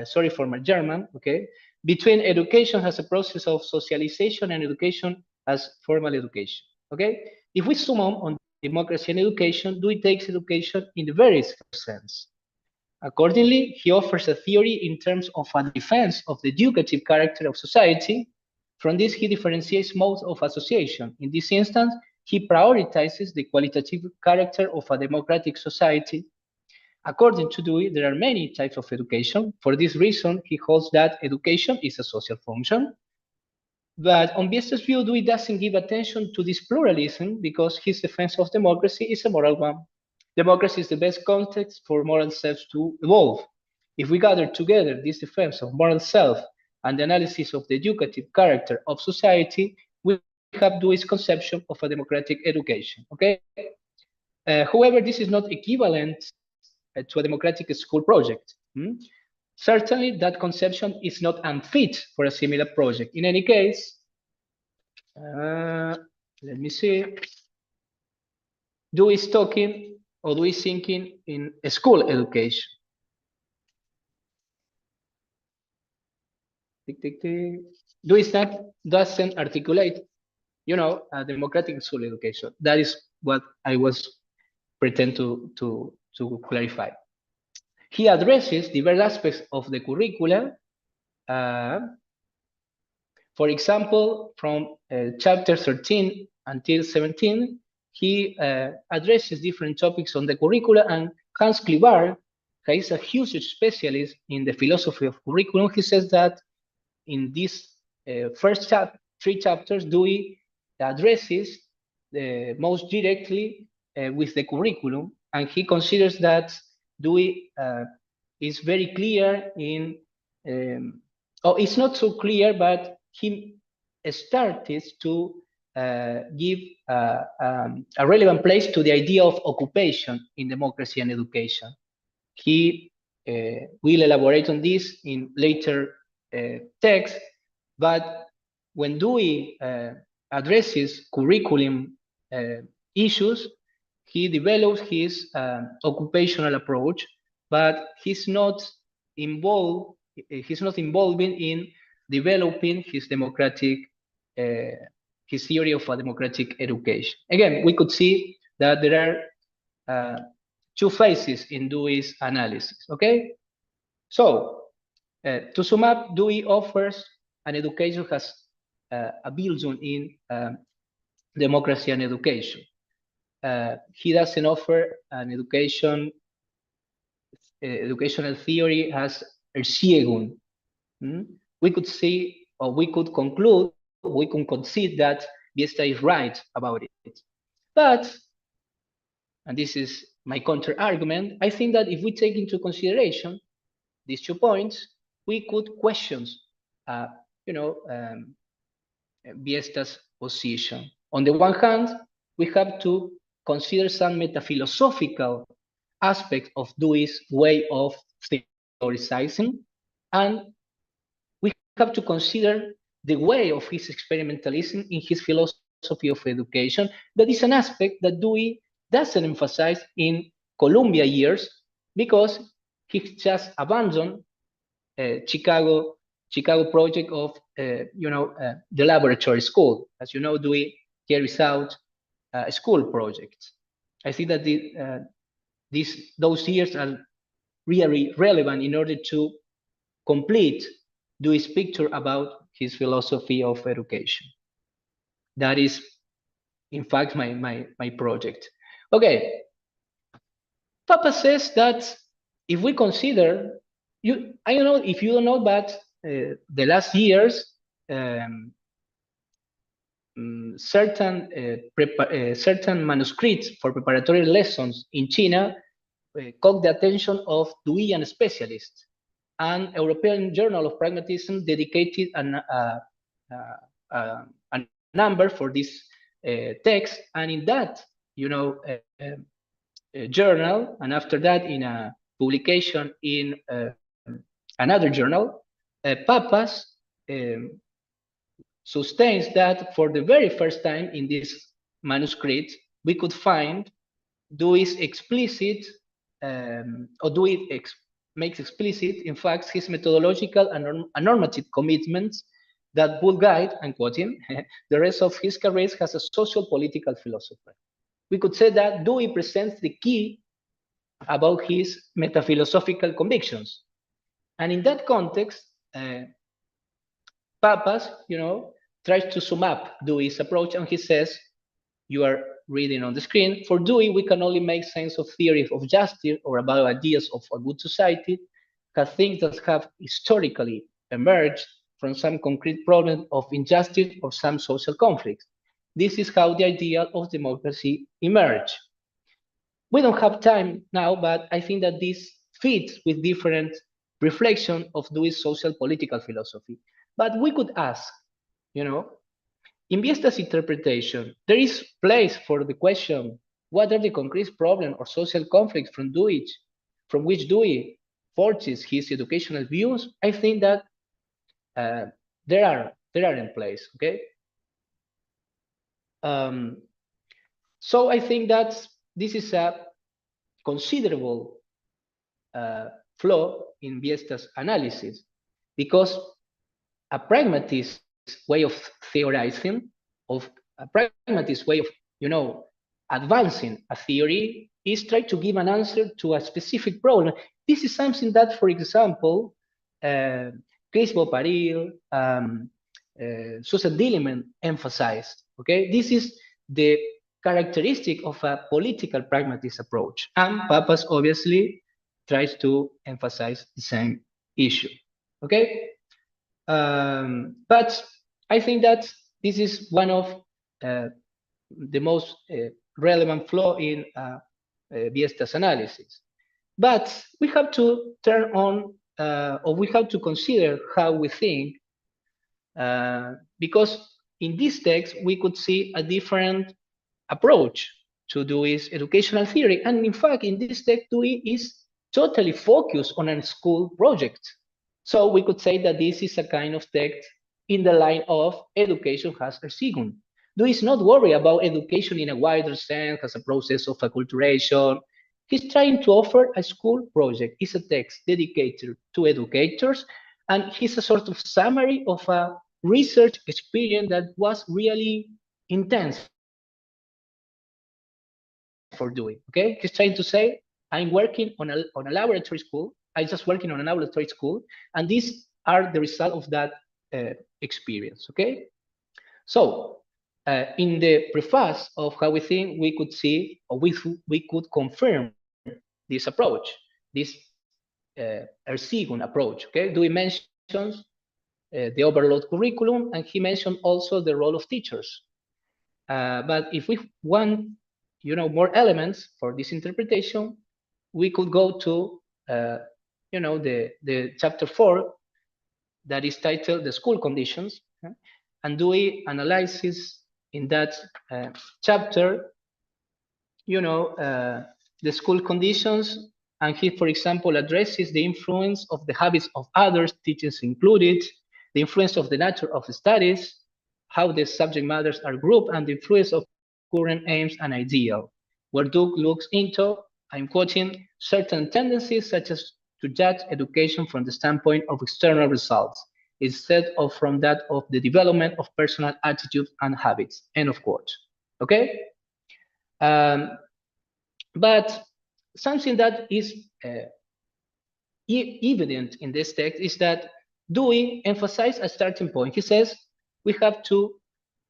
Speaker 3: Sorry for my German, okay? Between education as a process of socialization and education as formal education, okay? If we zoom on democracy and education, Dewey takes education in the very first sense. Accordingly, he offers a theory in terms of a defense of the educative character of society. From this, he differentiates modes of association. In this instance, he prioritizes the qualitative character of a democratic society. According to Dewey, there are many types of education. For this reason, he holds that education is a social function. But on Biesta's view, Dewey doesn't give attention to this pluralism because his defense of democracy is a moral one. Democracy is the best context for moral selves to evolve. If we gather together this defense of moral self and the analysis of the educative character of society, we have Dewey's conception of a democratic education, okay? However, this is not equivalent to a democratic school project. Certainly, that conception is not unfit for a similar project. In any case, let me see. Dewey is talking, or Dewey is thinking in a school education. Dewey doesn't articulate, a democratic school education. That is what I was pretend to clarify. He addresses diverse aspects of the curricula. For example, from chapter 13 until 17, he addresses different topics on the curricula, and Hans Klibar, who is a huge specialist in the philosophy of curriculum, he says that in these first 3 chapters, Dewey addresses most directly with the curriculum, and he considers that Dewey is very clear in, it's not so clear, but he started to give a relevant place to the idea of occupation in democracy and education. He will elaborate on this in later texts, but when Dewey addresses curriculum issues, he develops his occupational approach, but he's not involving in developing his democratic, his theory of a democratic education. Again, we could see that there are 2 phases in Dewey's analysis, okay? So, to sum up, Dewey offers an education has a Bildung in democracy and education. He doesn't offer an educational theory as Erziehung. We could see, or we could conclude, we can concede that Biesta is right about it. But, and this is my counter argument, I think that if we take into consideration these 2 points, we could question, Biesta's position. On the one hand, we have to consider some metaphilosophical aspects of Dewey's way of theorizing, and we have to consider the way of his experimentalism in his philosophy of education. That is an aspect that Dewey doesn't emphasize in Columbia years because he just abandoned Chicago project of the laboratory school. As you know, Dewey carries out school projects. I think that those years are really relevant in order to complete Dewey's picture about his philosophy of education. That is, in fact, my project. Okay. Papa says that if we consider, I don't know if you don't know, but the last years, certain manuscripts for preparatory lessons in China caught the attention of Deweyan specialists. An European Journal of Pragmatism dedicated a number for this text, and in that, journal, and after that, in a publication in another journal, Papas sustains that for the very first time in this manuscript, we could find Dewey's explicit, or Dewey makes explicit, in fact, his methodological and normative commitments that would guide, and quote him, the rest of his career as a social political philosopher. We could say that Dewey presents the key about his metaphilosophical convictions. And in that context, Papas, tries to sum up Dewey's approach, and he says, you are reading on the screen, for Dewey, we can only make sense of theory of justice or about ideas of a good society, as things that have historically emerged from some concrete problem of injustice or some social conflict. This is how the idea of democracy emerged. We don't have time now, but I think that this fits with different reflection of Dewey's social political philosophy. But we could ask, in Biesta's interpretation, there is place for the question, what are the concrete problems or social conflicts from which Dewey forges his educational views? I think that there are in place, okay? So I think that this is a considerable flaw in Biesta's analysis, because a pragmatist way of theorizing, of a pragmatist way of, advancing a theory is try to give an answer to a specific problem. This is something that, for example, Chris Boparil, Susan Diliman emphasized, okay? This is the characteristic of a political pragmatist approach. And Papas obviously tries to emphasize the same issue, okay? But I think that this is one of the most relevant flaw in Biesta's analysis. But we have to turn on, or we have to consider how we think, because in this text, we could see a different approach to Dewey's educational theory. And in fact, in this text, Dewey is totally focused on a school project. So we could say that this is a kind of text in the line of education has Erziehung. Dewey is not worried about education in a wider sense as a process of acculturation. He's trying to offer a school project. It's a text dedicated to educators, and he's a sort of summary of a research experience that was really intense for Dewey, okay? He's trying to say, I'm working on a laboratory school. I'm just working on a laboratory school, and these are the result of that experience, okay? So, in the preface of how we think, we could see, or we could confirm this approach, this Erziehung approach, okay? Dewey mentions the overload curriculum, and he mentioned also the role of teachers. But if we want, more elements for this interpretation, we could go to, the chapter 4 that is titled "The School Conditions," and Dewey analyzes in that chapter you know, the school conditions, and he, for example, addresses the influence of the habits of others, teachers included, the influence of the nature of the studies, how the subject matters are grouped, and the influence of current aims and ideal, where Duke looks into, I'm quoting, certain tendencies such as to judge education from the standpoint of external results, instead of from that of the development of personal attitudes and habits, end of quote, okay? But something that is evident in this text is that Dewey emphasized a starting point. He says we have to,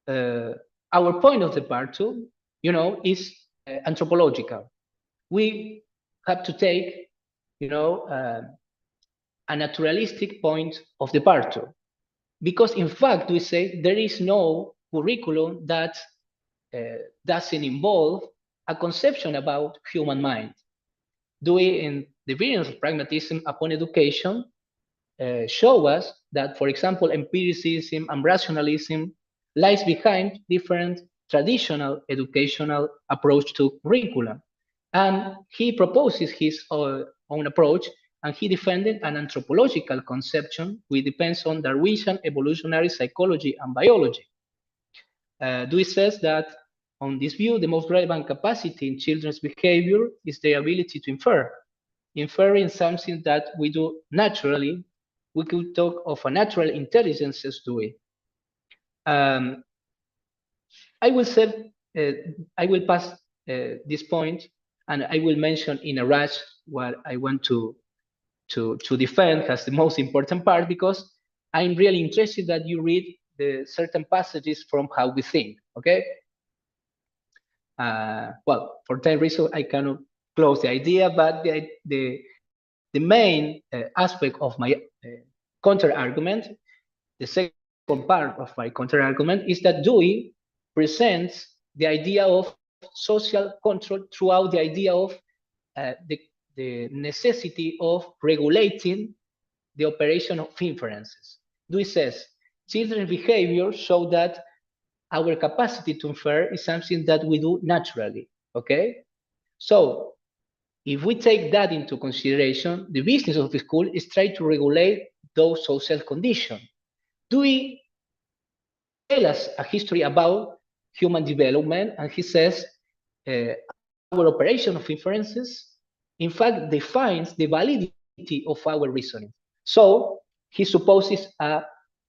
Speaker 3: our point of departure, you know, is anthropological. We have to take, you know, a naturalistic point of departure. Because in fact, we say there is no curriculum that doesn't involve a conception about human mind. Dewey, in the Visions of Pragmatism upon education, show us that, for example, empiricism and rationalism lies behind different traditional educational approach to curriculum. And he proposes his own approach, and he defended an anthropological conception which depends on Darwinian evolutionary psychology and biology. Dewey says that on this view, the most relevant capacity in children's behavior is their ability to infer. Inferring something that we do naturally, we could talk of a natural intelligence as Dewey. I will say, I will pass this point, and I will mention in a rush what I want to defend as the most important part, because I'm really interested that you read the certain passages from How We Think, okay? Well, for that reason, I cannot close the idea, but the main aspect of my counter-argument, the second part of my counter-argument, is that Dewey presents the idea of social control throughout the idea of the necessity of regulating the operation of inferences. Dewey says, children's behavior show that our capacity to infer is something that we do naturally, okay? So if we take that into consideration, the business of the school is trying to regulate those social conditions. Dewey tells us a history about human development, and he says our operation of inferences, in fact, defines the validity of our reasoning. So he supposes a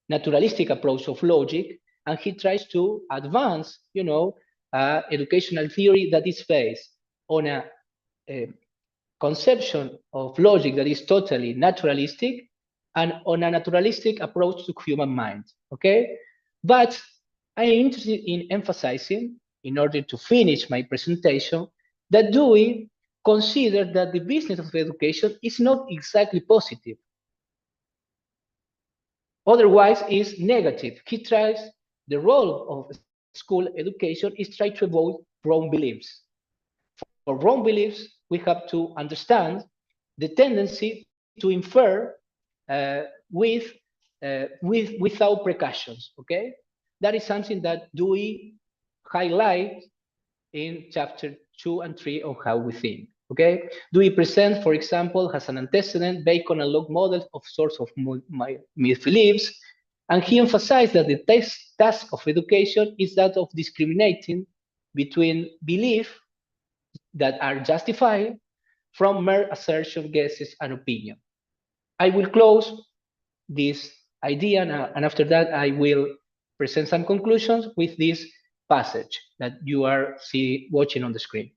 Speaker 3: naturalistic approach of logic, and he tries to advance, you know, educational theory that is based on a conception of logic that is totally naturalistic and on a naturalistic approach to human mind, okay? But I am interested in emphasizing, in order to finish my presentation, that Dewey considered that the business of education is not exactly positive. Otherwise, it's negative. He tries, the role of school education is try to avoid wrong beliefs. For wrong beliefs, we have to understand the tendency to infer without precautions, okay? That is something that Dewey highlights in chapter 2 and 3 of How We Think, okay? Dewey presents, for example, as an antecedent, Bacon and Locke models of sorts of beliefs, and he emphasized that the task of education is that of discriminating between beliefs that are justified from mere assertion, guesses, and opinion. I will close this idea, and after that, I will present some conclusions with this passage that you are watching on the screen.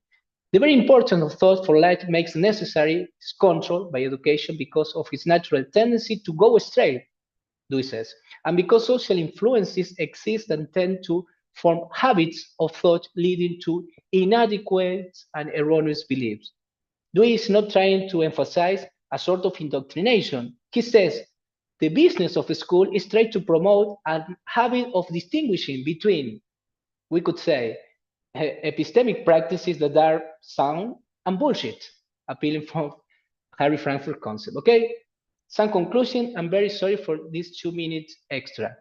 Speaker 3: The very importance of thought for life makes necessary its control by education because of its natural tendency to go astray, Dewey says, and because social influences exist and tend to form habits of thought leading to inadequate and erroneous beliefs. Dewey is not trying to emphasize a sort of indoctrination. He says the business of the school is trying to promote a habit of distinguishing between, we could say, epistemic practices that are sound and bullshit, appealing from Harry Frankfurt concept, okay? Some conclusion, I'm very sorry for these 2 minutes extra.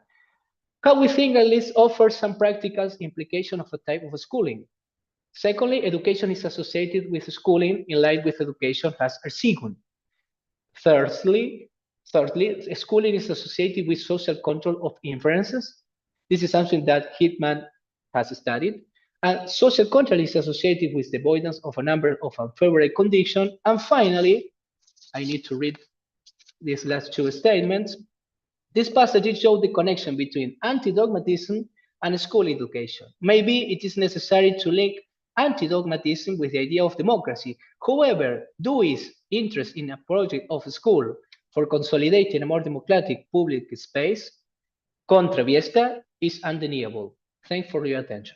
Speaker 3: How We Think at least offers some practical implication of a type of schooling. Secondly, education is associated with schooling in line with education has Erziehung. Thirdly, schooling is associated with social control of inferences. This is something that Hitman has studied. And social control is associated with the avoidance of a number of unfavorable conditions. And finally, I need to read these last two statements. These passages show the connection between anti-dogmatism and school education. Maybe it is necessary to link anti-dogmatism with the idea of democracy. However, Dewey's interest in a project of school for consolidating a more democratic public space, contra Viesta, is undeniable. Thanks for your attention.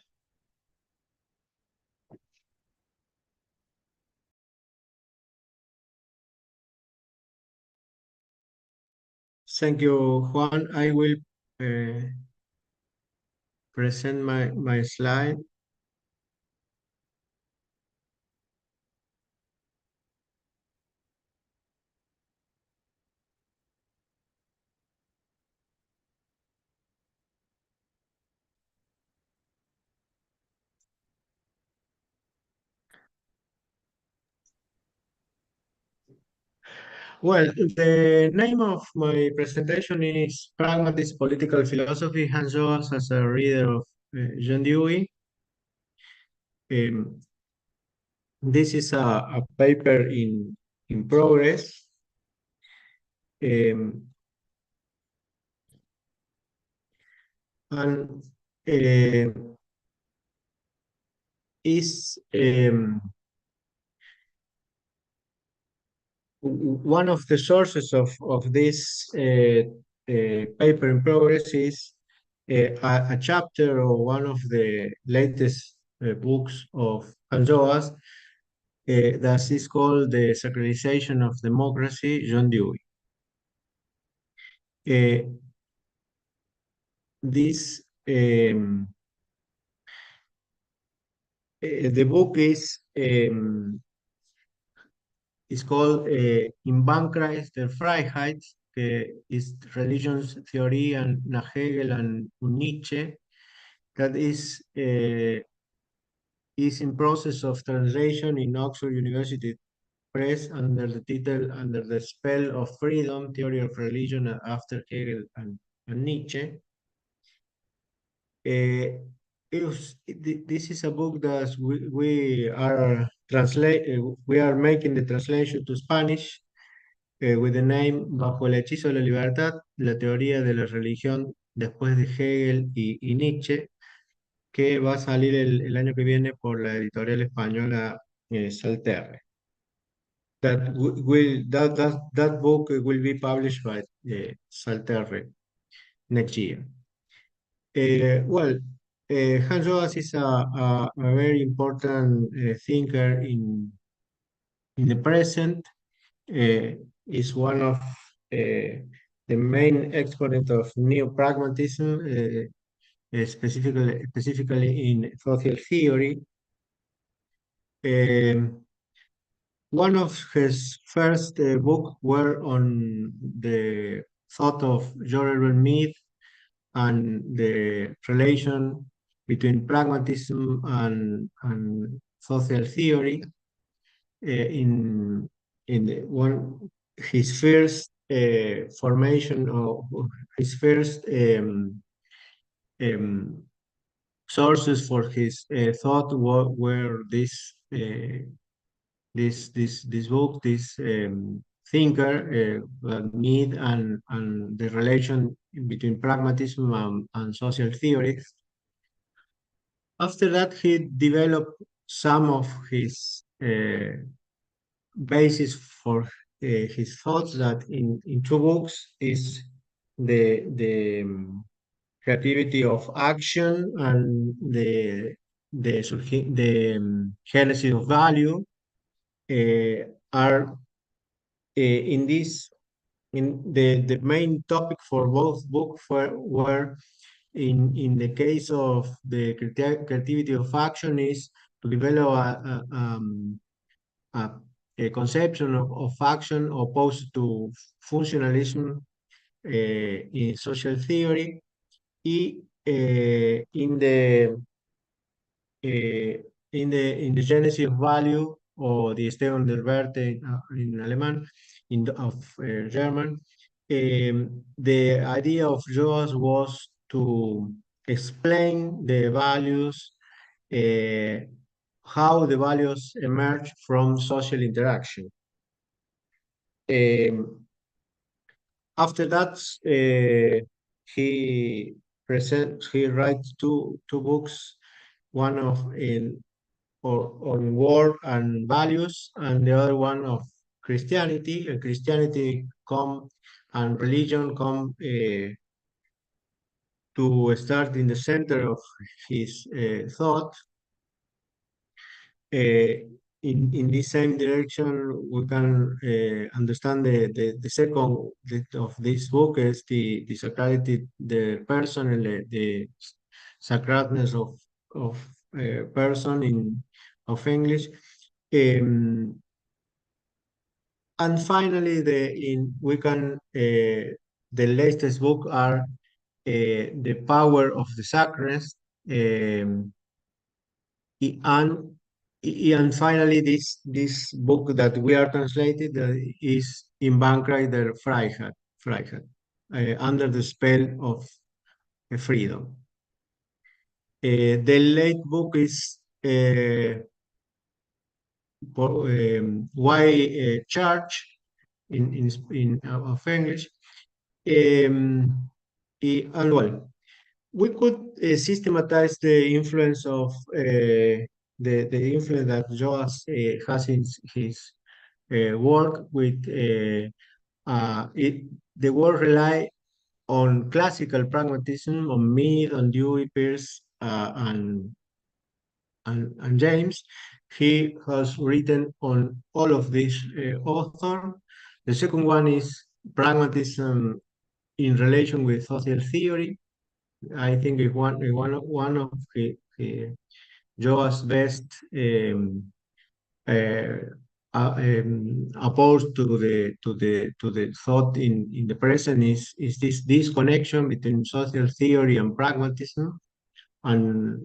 Speaker 4: Thank you, Juan. I will present my slide. Well, the name of my presentation is Pragmatist Political Philosophy, Hans Joas as a reader of John Dewey. This is a paper in progress. And is one of the sources of this paper in progress is a chapter or one of the latest books of Hans Joas that is called The Sacralization of Democracy, John Dewey. The book is called In Bankreis der Freiheit, is Religions, Theory, and Hegel and Nietzsche, that is in process of translation in Oxford University Press under the title Under the Spell of Freedom, Theory of Religion after Hegel and Nietzsche. This is a book that we are making the translation to Spanish with the name Bajo el hechizo de la libertad, la teoría de la religión después de Hegel y Nietzsche, que va a salir el año que viene por la editorial española Salterre. That book will be published by Salterre next year. Well, Hans Joas is a very important thinker in the present. Is one of the main exponents of neo-pragmatism, specifically in social theory. One of his first books were on the thought of George Mead and the relation between pragmatism and social theory. His first formation or his first sources for his thought were this book, this thinker, Mead, and the relation between pragmatism and social theories. After that, he developed some of his basis for his thoughts that in two books is the creativity of action and the genesis of value are in the main topic for both books were in the case of the creativity of action is to develop a conception of action opposed to functionalism in social theory. In the in the Genesis of Value, or the Stehung der Werte in Alemán, of German, the idea of Joas was to explain the values, how the values emerge from social interaction. After that, he writes two books, one on war and values, and the other one of Christianity. And Christianity and religion come to start in the center of his thought. In this same direction, we can understand the second of this book is the sacrality, the person, and the sacredness of person of English. And finally, the latest book are the power of the sacred, and finally, this book that we are translated is In Bankreich der Freiheit, under the spell of freedom. The late book is Why Church of English. And well, we could systematize the influence of the influence that Joas has in his work with the work rely on classical pragmatism, on Mead, on Dewey, Peirce, and James. He has written on all of these authors. The second one is Pragmatism in relation with social theory. I think it's one of Joas' best opposed to the thought in the present is this connection between social theory and pragmatism, and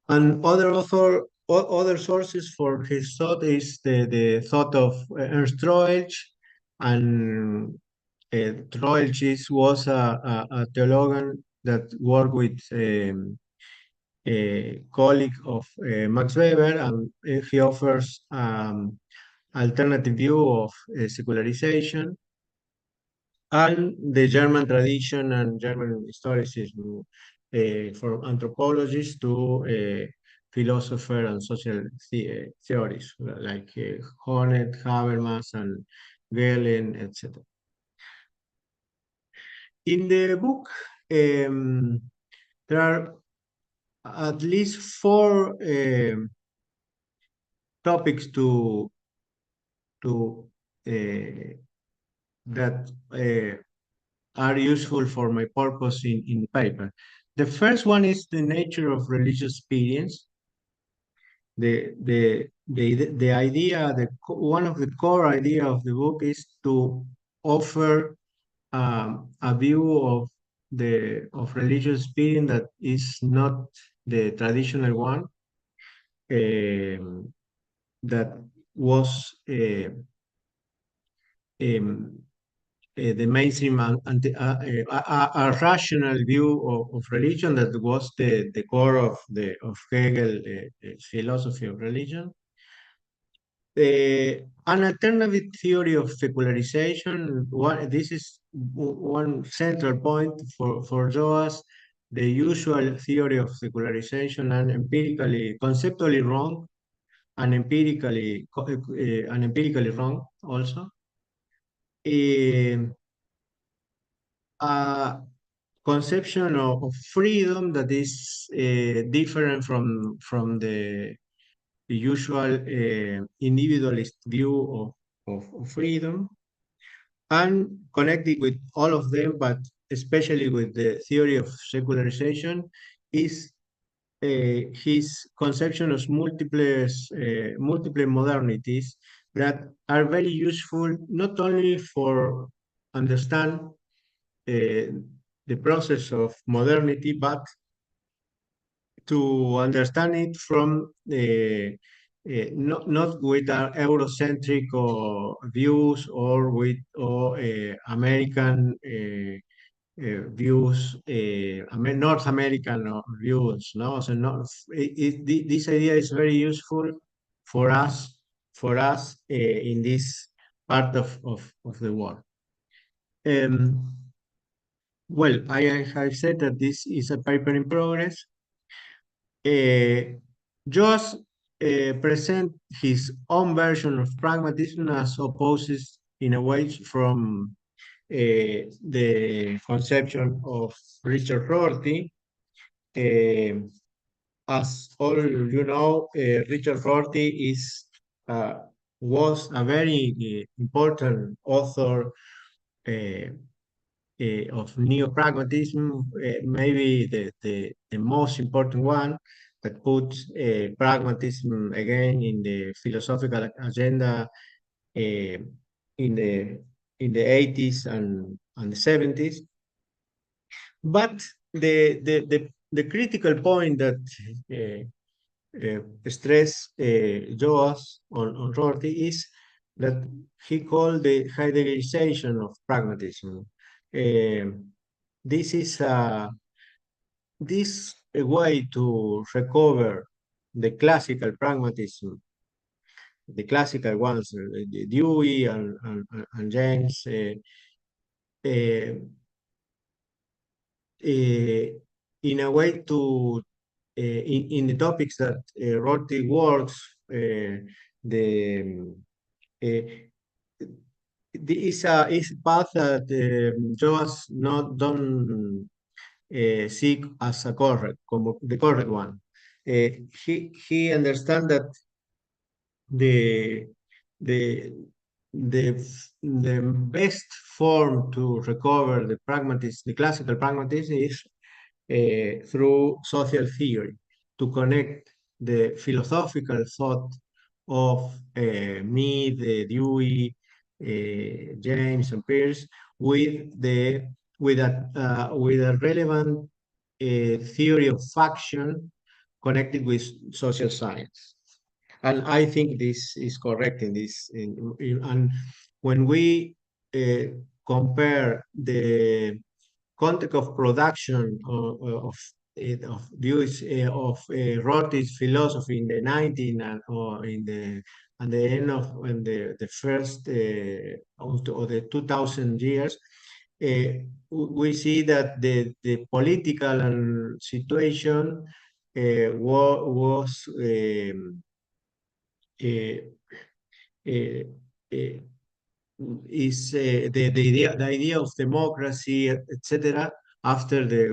Speaker 4: other sources for his thought is the thought of Ernst Troeltsch, and Troeltsch was a theologian that worked with a colleague of Max Weber, and he offers alternative view of secularization and the German tradition and German historicism, from anthropologists to philosophers and social theories like Honneth, Habermas, and Gehlen, etc. In the book, there are at least 4 topics that are useful for my purpose in the paper. The first one is the nature of religious experience. The idea, one of the core idea of the book is to offer a view of religious experience that is not the traditional one, that was the mainstream, a rational view of religion that was the core of Hegel philosophy of religion. An alternative theory of secularization. This is one central point for Joas. The usual theory of secularization and conceptually wrong, and empirically wrong also. A conception of freedom that is different from the usual individualist view of freedom, and connected with all of them, but especially with the theory of secularization, is his conception of multiple modernities that are very useful not only for understand the process of modernity, but to understand it from not with our Eurocentric or views or with American views, North American views. No, so this idea is very useful for us in this part of the world. Well, I have said that this is a paper in progress. Joss present his own version of pragmatism as opposed in a way from the conception of Richard Rorty. As all you know, Richard Rorty was a very important author of neo-pragmatism, maybe the most important one that puts pragmatism again in the philosophical agenda in the 80s and the 70s. But the critical point that stress Joas on Rorty is that he called the Heideggerization of pragmatism. This is a way to recover the classical pragmatism, the classical ones, the Dewey and James, in a way to in the topics that Rorty works, is a path that Joas don't see as the correct one. He understands that the best form to recover the classical pragmatism is through social theory, to connect the philosophical thought of Mead, Dewey, James, and Peirce with a relevant theory of faction connected with social science. And I think this is correct in this. And when we compare the context of production of Rorty's philosophy in the 19 or in the at the end of the first or the 2000 years, we see that the political situation was is the idea of democracy, etc., after the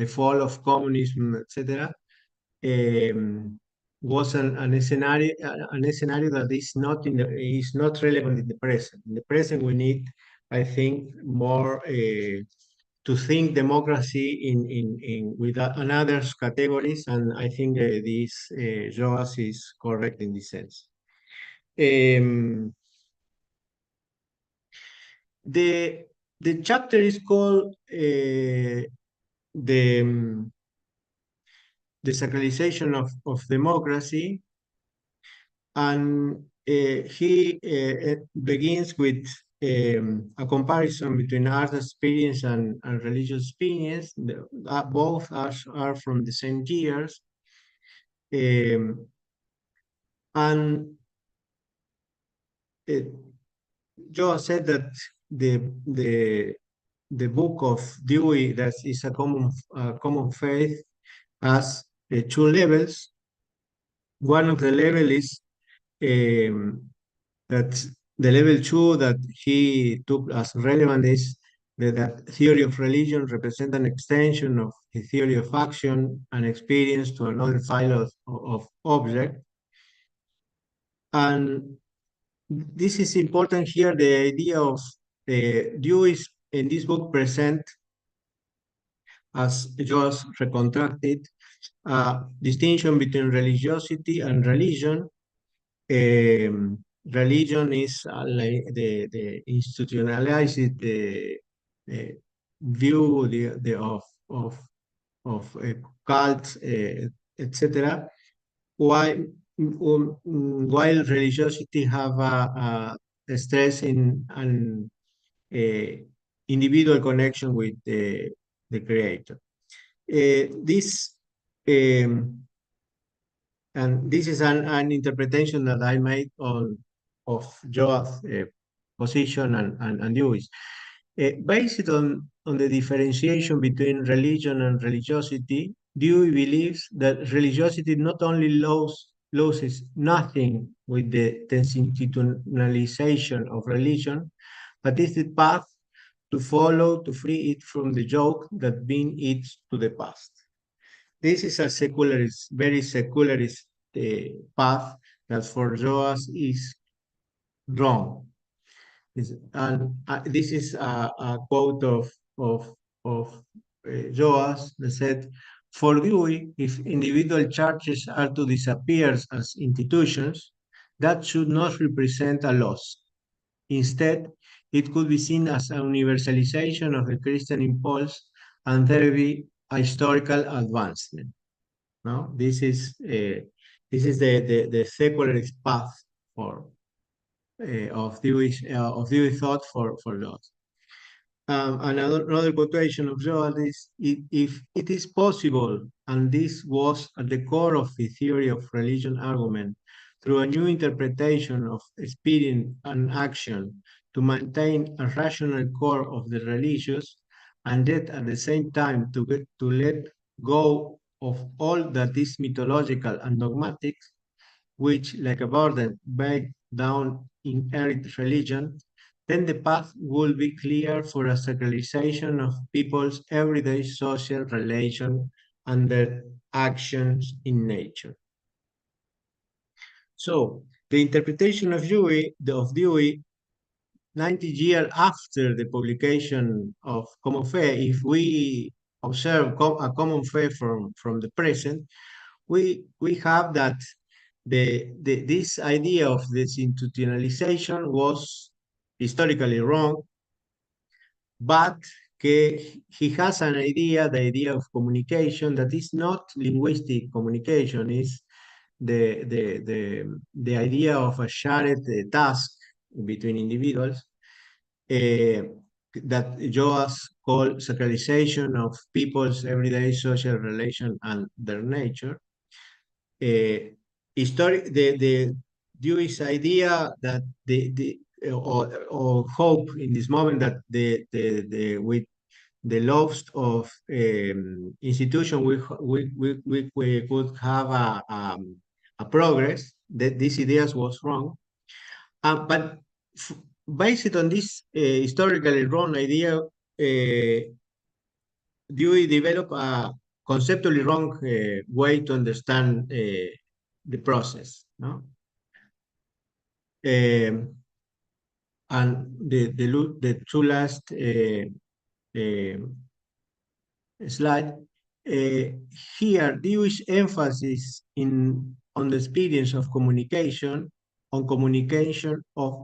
Speaker 4: fall of communism, etc., was an scenario that is not relevant in the present. In the present, we need, I think, more to think democracy in with another categories, and I think this Joas is correct in this sense. The chapter is called the sacralization of democracy, and he begins with a comparison between art experience and religious experience. Both are from the same years, and Joe said that the book of Dewey, that is a common faith, has two levels. One of the level is that the level 2 that he took as relevant is that theory of religion represents an extension of the theory of action and experience to another file of object. And this is important here, the idea of Dewey in this book present, as just reconstructed, distinction between religiosity and religion. Religion is like the institutionalized view of cults, etc. While religiosity have a stress in an individual connection with the creator. This and this is an interpretation that I made of Joa's position and Dewey's. Based on the differentiation between religion and religiosity, Dewey believes that religiosity not only loses nothing with the institutionalization of religion, but is the path to follow to free it from the yoke that bind it to the past. This is a secularist, very secularist path that for Joas is wrong. And this is a quote of Joas that said, "For Dewey, if individual churches are to disappear as institutions, that should not represent a loss. Instead, it could be seen as a universalization of the Christian impulse and thereby a historical advancement." No, this is the secularist path for of Dewey's thought for God. Another quotation of Joel is, "If it is possible, and this was at the core of the theory of religion argument, through a new interpretation of experience and action, to maintain a rational core of the religious, and yet at the same time to let go of all that is mythological and dogmatic, which, like a burden, weigh down inherent religion, then the path will be clear for a sacralization of people's everyday social relation and their actions in nature." So the interpretation of Dewey 90 years after the publication of Common Faith, if we observe a common faith from the present, we have that this idea of desinstitutionalization was historically wrong, but he has an idea, the idea of communication, that is not linguistic communication, is the idea of a shared task between individuals, that Joas called sacralization of people's everyday social relation and their nature. The Dewey's idea that or hope in this moment that with the loss of institution we could have a progress, that these ideas was wrong, but based on this historically wrong idea, Dewey developed a conceptually wrong way to understand the process, no? And the two last slide here, Dewey's emphasis on the experience of communication, on communication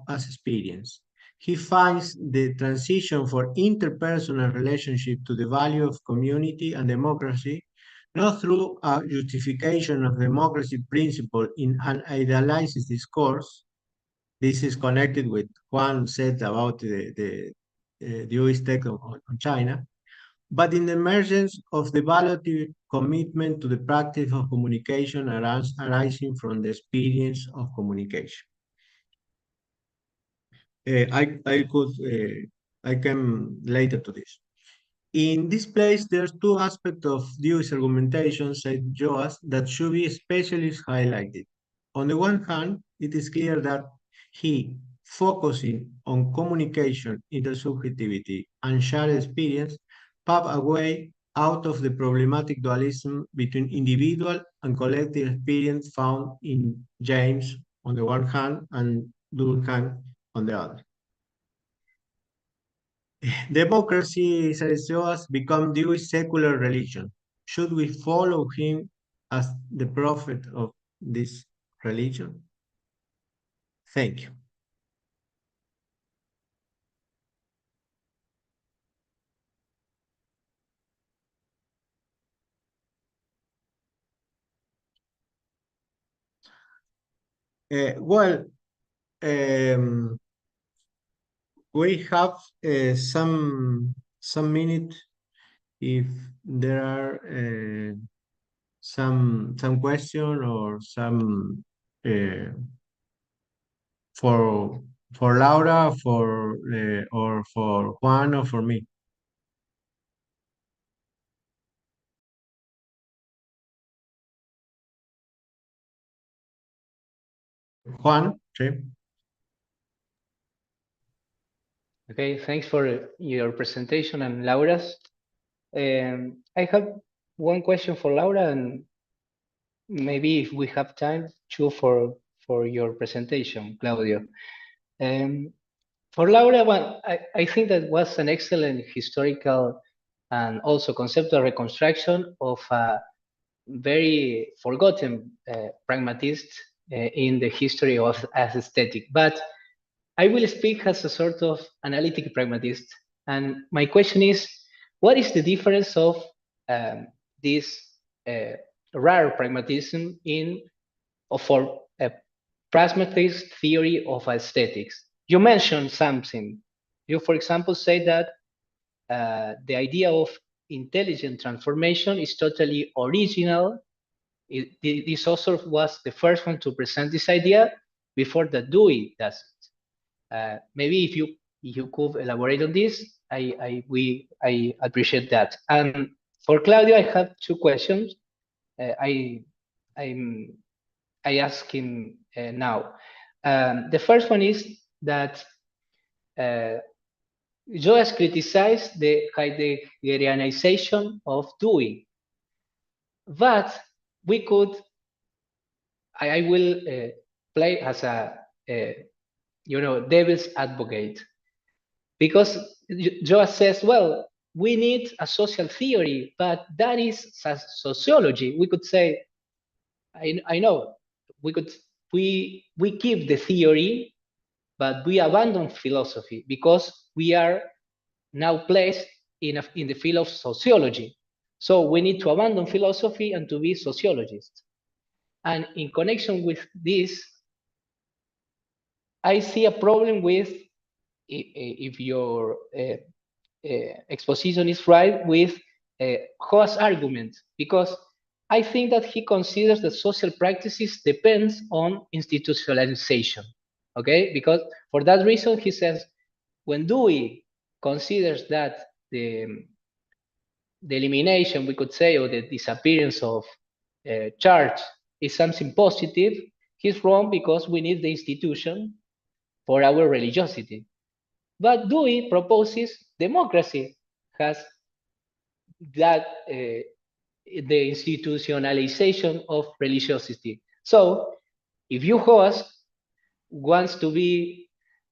Speaker 4: as experience. He finds the transition for interpersonal relationship to the value of community and democracy, not through a justification of democracy principle in an idealized discourse. This is connected with Juan said about the Dewey's take on China, but in the emergence of the valuable commitment to the practice of communication arising from the experience of communication. I come later to this. In this place, there's two aspects of Dewey's argumentation, said Joas, that should be especially highlighted. On the one hand, it is clear that he, focusing on communication, intersubjectivity, and shared experience, paved a way out of the problematic dualism between individual and collective experience found in James on the one hand and Durkheim on the other. Democracy, says Joas, become Dewey's secular religion. Should we follow him as the prophet of this religion? Thank you. Well, we have some minute if there are some question or some for Laura, or for Juan, or for me. Juan, sí.
Speaker 3: Okay, thanks for your presentation and Laura's. I have one question for Laura, and maybe if we have time, two for your presentation, Claudio. For Laura, well, I think that was an excellent historical and also conceptual reconstruction of a very forgotten pragmatist in the history of aesthetic. But I will speak as a sort of analytic pragmatist. And my question is, what is the difference of this rare pragmatism for a pragmatist theory of aesthetics? You mentioned something. You, for example, say that the idea of intelligent transformation is totally original. This author was the first one to present this idea before that Dewey does it. Maybe if you could elaborate on this, I appreciate that. And for Claudio, I have two questions. I ask him now. The first one is that Joas criticized the Heideggerianization of Dewey, but we could. I will play as a devil's advocate, because Joas says, well, we need a social theory, but that is sociology. We could say, I know, we keep the theory, but we abandon philosophy because we are now placed in the field of sociology. So we need to abandon philosophy and to be sociologists. And in connection with this, I see a problem with, if your exposition is right, with Joas' argument, because I think that he considers that social practices depends on institutionalization, okay? Because for that reason, he says, when Dewey considers that the elimination, we could say, or the disappearance of charge is something positive, he's wrong because we need the institution for our religiosity. But Dewey proposes democracy has that the institutionalization of religiosity. So if you host wants to be,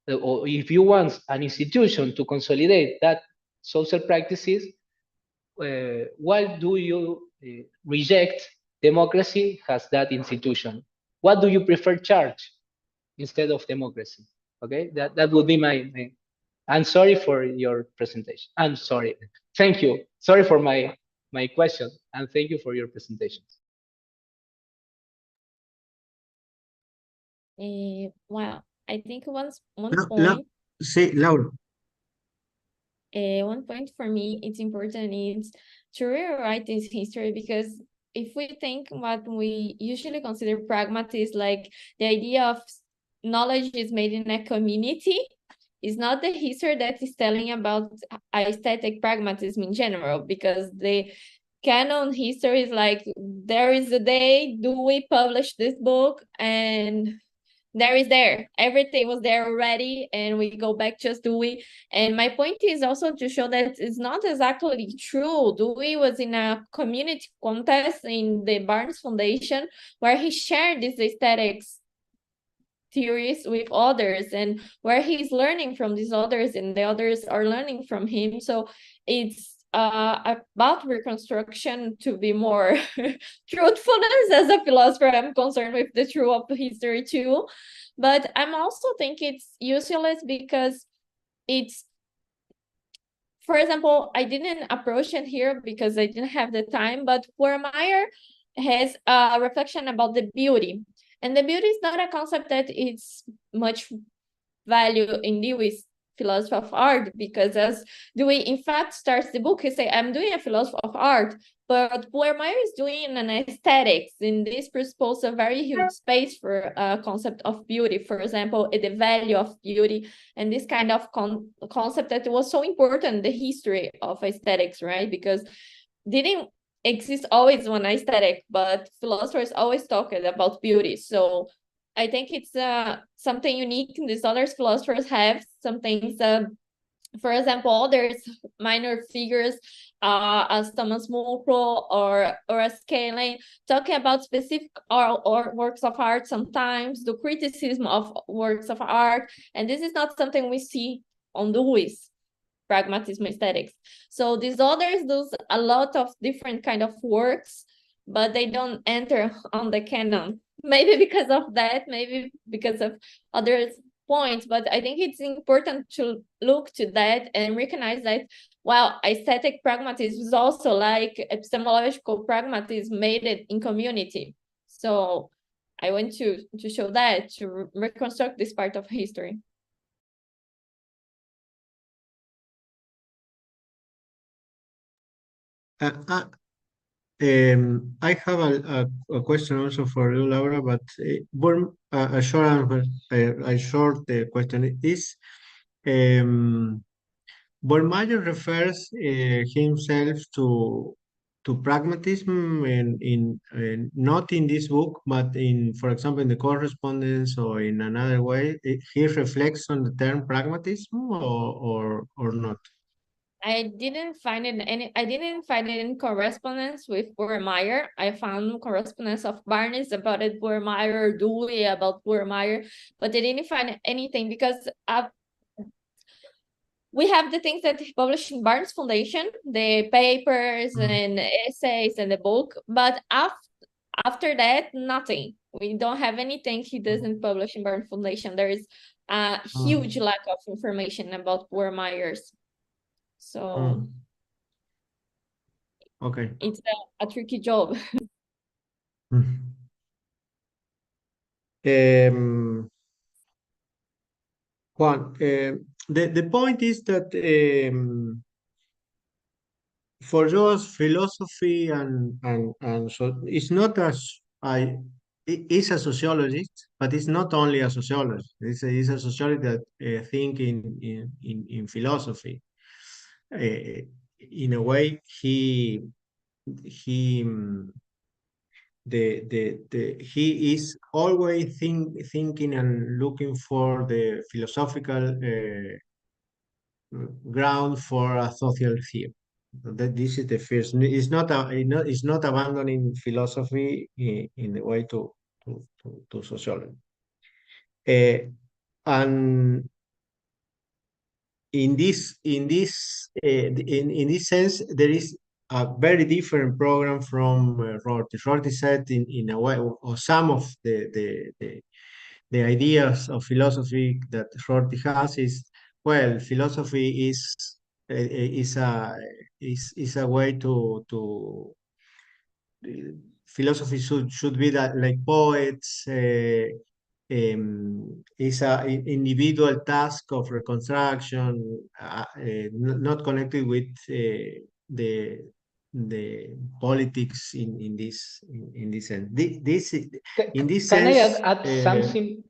Speaker 3: or if you want an institution to consolidate that social practices, why do you reject democracy as that institution? What do you prefer, charge instead of democracy? Okay, that would be my. I'm sorry for your presentation. I'm sorry. Thank you. Sorry for my question, and thank you for your presentation.
Speaker 2: Well, I think one
Speaker 4: Laura.
Speaker 2: One point for me, it's important is to rewrite this history, because if we think what we usually consider pragmatist, like the idea of knowledge is made in a community, is not the history that is telling about aesthetic pragmatism in general, because the canon history is like, there is a day Dewey published this book, and everything was there already, and we go back just Dewey. And my point is also to show that it's not exactly true. Dewey was in a community contest in the Barnes Foundation where he shared these aesthetics theories with others, and where he's learning from these others and the others are learning from him. So it's about reconstruction, to be more truthfulness. As a philosopher, I'm concerned with the truth of history too, but I'm also think it's useless because it's, for example, I didn't approach it here because I didn't have the time, but Buermeyer has a reflection about the beauty. And the beauty is not a concept that is much value in Dewey's philosophy of art, because as Dewey in fact starts the book, he say, I'm doing a philosophy of art, but Buermeyer is doing an aesthetics, and this presupposes a very huge space for a concept of beauty, for example, the value of beauty, and this kind of concept that was so important in the history of aesthetics, right? Because didn't exist always one aesthetic, but philosophers always talked about beauty. So I think it's something unique. These other philosophers have some things. For example, there's minor figures as Thomas Mulcahy or as Scalene talking about specific or works of art sometimes, the criticism of works of art. And this is not something we see on Dewey's Pragmatism Aesthetics. So these others do a lot of different kind of works, but they don't enter on the canon. Maybe because of that, maybe because of other points, but I think it's important to look to that and recognize that while aesthetic pragmatism is also like epistemological pragmatism made it in community. So I want to show that, to reconstruct this part of history.
Speaker 4: I have a question also for you, Laura, but a short answer, a short question is, Buermeyer refers himself to pragmatism in not in this book, but in, for example, in the correspondence or in another way. He reflects on the term pragmatism or not.
Speaker 2: I didn't find it in correspondence with Buermeyer. I found correspondence of Barnes about it, Buermeyer, Dewey about Buermeyer, but I didn't find anything because we have the things that he published in Barnes Foundation, the papers and essays and the book, but after that, nothing. We don't have anything he doesn't publish in Barnes Foundation. There is a huge lack of information about Buermeyer's. So
Speaker 4: okay,
Speaker 2: it's a tricky job.
Speaker 4: Juan, the point is that for yours, philosophy and so it's not as it's a sociologist, but it's not only a sociologist. It's a sociologist that think in philosophy. In a way, he is always thinking and looking for the philosophical ground for a social theory. That this is the first. It's not abandoning philosophy in the way to sociology. And in this sense, there is a very different program from Rorty. Rorty said in a way, or some of the ideas of philosophy that Rorty has is, well, philosophy is a way to philosophy should be that like poets. Is a individual task of reconstruction, not connected with the politics in this sense. This in this
Speaker 3: can
Speaker 4: sense,
Speaker 3: I add something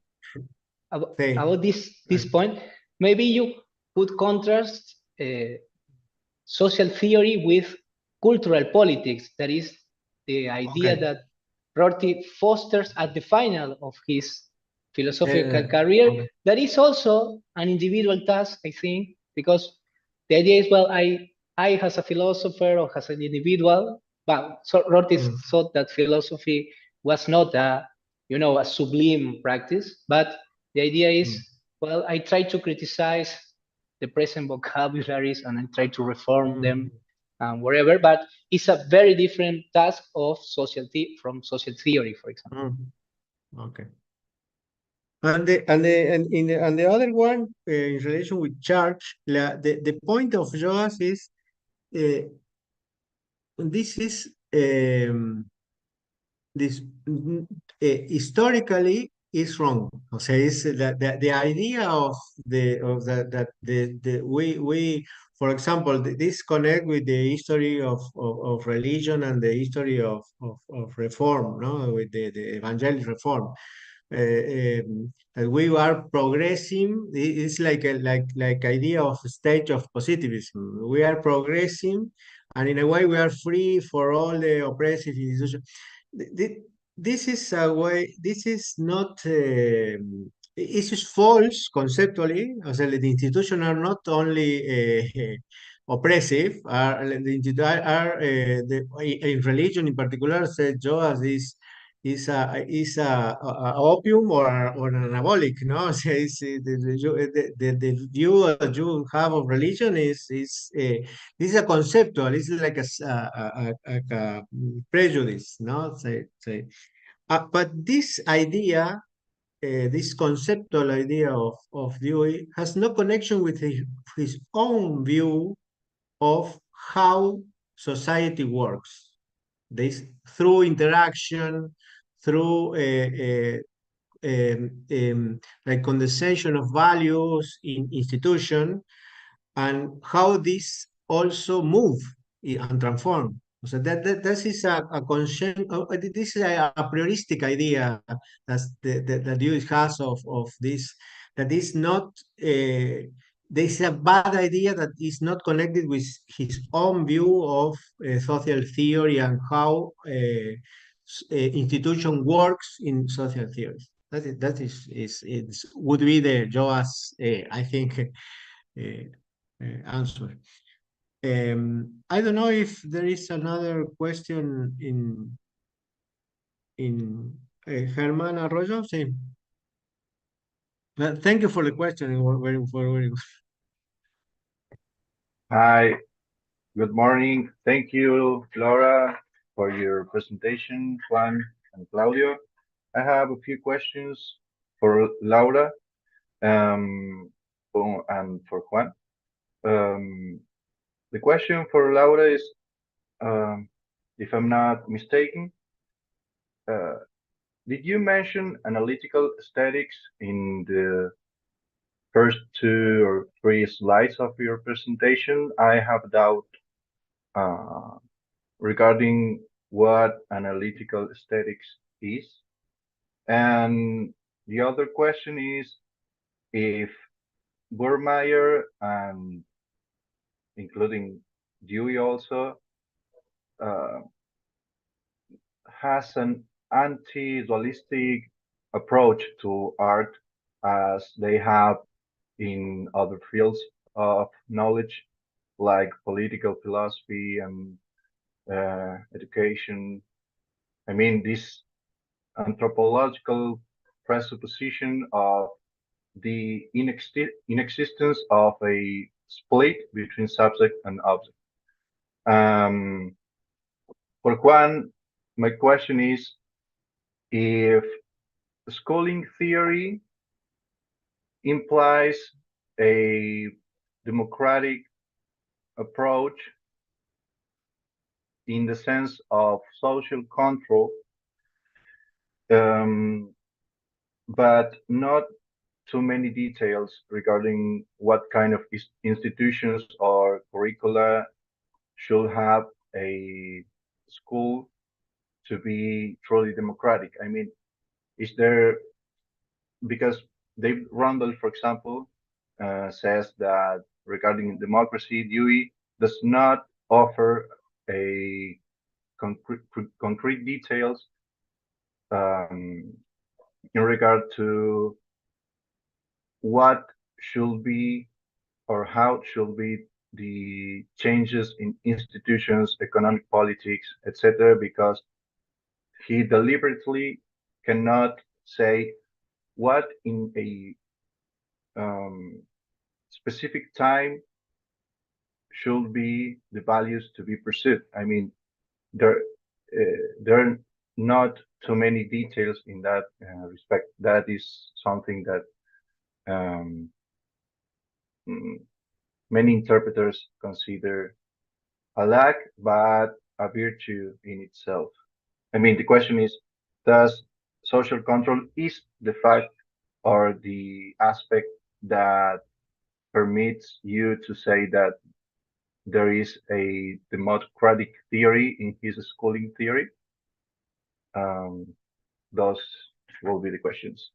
Speaker 3: about this point? Maybe you could contrast social theory with cultural politics. That is the idea that Rorty fosters at the final of his philosophical career. That is also an individual task, I think, because the idea is, well, I as a philosopher or as an individual, but so Rorty thought that philosophy was not a sublime practice, but the idea is, well, I try to criticize the present vocabularies and I try to reform them wherever, but it's a very different task of from social theory, for example.
Speaker 4: Okay. And the other one in relation with charge, the point of Joas is this is historically is wrong. O sea, it's the idea of we for example, this connect with the history of religion and the history of reform, no, with the evangelical reform. That we are progressing. It's like idea of stage of positivism. We are progressing, and in a way we are free for all the oppressive institutions. This is a way. This is not. It is false conceptually. O sea, the institutions are not only oppressive. In religion, in particular, said Joas is a opium or an anabolic, no? O sea, the view that you have of religion is this is a conceptual. It's like a prejudice, no? But this idea, this conceptual idea of Dewey has no connection with his own view of how society works. This through interaction, through like condensation of values in institution, and how this also move and transform. So that is a conscious. This is a prioristic idea that Dewey has of this. That is not. This is a bad idea that is not connected with his own view of social theory and how institution works in social theories. That is would be the Joas, I think, answer. I don't know if there is another question in Germán Arroyo. Sí. Thank you for the question. Very good.
Speaker 6: Hi, good morning. Thank you, Laura, for your presentation, Juan and Claudio. I have a few questions for Laura and for Juan. The question for Laura is, if I'm not mistaken, did you mention analytical aesthetics in the first 2 or 3 slides of your presentation? I have doubt regarding what analytical aesthetics is. And the other question is if Buermeyer and including Dewey also has an anti-dualistic approach to art as they have in other fields of knowledge like political philosophy and education. I mean, this anthropological presupposition of the inexistence of a split between subject and object. For Juan, my question is if schooling theory implies a democratic approach in the sense of social control, but not too many details regarding what kind of institutions or curricula should have a school to be truly democratic. I mean, is there, because David Rundle, for example, says that regarding democracy, Dewey does not offer a concrete details in regard to what should be or how should be the changes in institutions, economic politics, etc., because he deliberately cannot say what in a specific time should be the values to be pursued. I mean, there are not too many details in that respect. That is something that many interpreters consider a lack, but a virtue in itself. I mean, the question is, does social control is the fact or the aspect that permits you to say that there is a democratic theory in his schooling theory? Those will be the questions.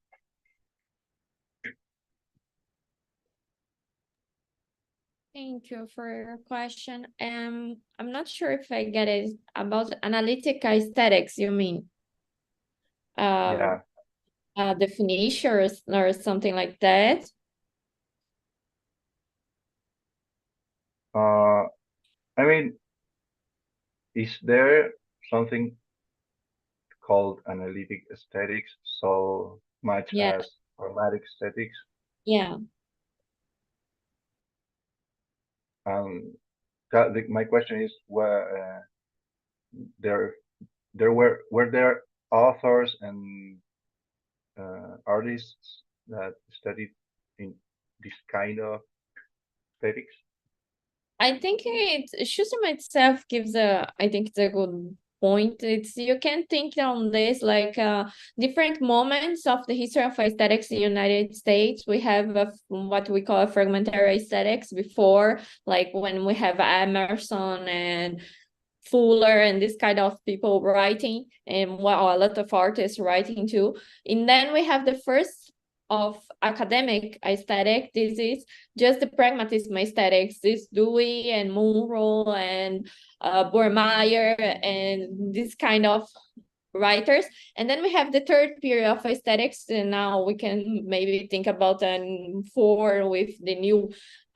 Speaker 2: Thank you for your question. I'm not sure if I get it about analytic aesthetics, you mean?
Speaker 6: Yeah.
Speaker 2: Definition or something like that.
Speaker 6: I mean, is there something called analytic aesthetics so much
Speaker 2: Yeah.
Speaker 6: as pragmatic aesthetics?
Speaker 2: Yeah.
Speaker 6: My question is, were were there authors and artists that studied in this kind of aesthetics?
Speaker 2: I think Shusum itself gives I think it's a good point. You can think on this like different moments of the history of aesthetics in the United States. We have what we call a fragmentary aesthetics before, like when we have Emerson and Fuller and this kind of people writing, and a lot of artists writing too. And then we have the first of academic aesthetic. This is just the pragmatism aesthetics. This Dewey and Monroe and Buermeyer and this kind of writers. And then we have the third period of aesthetics, and now we can maybe think about four with the new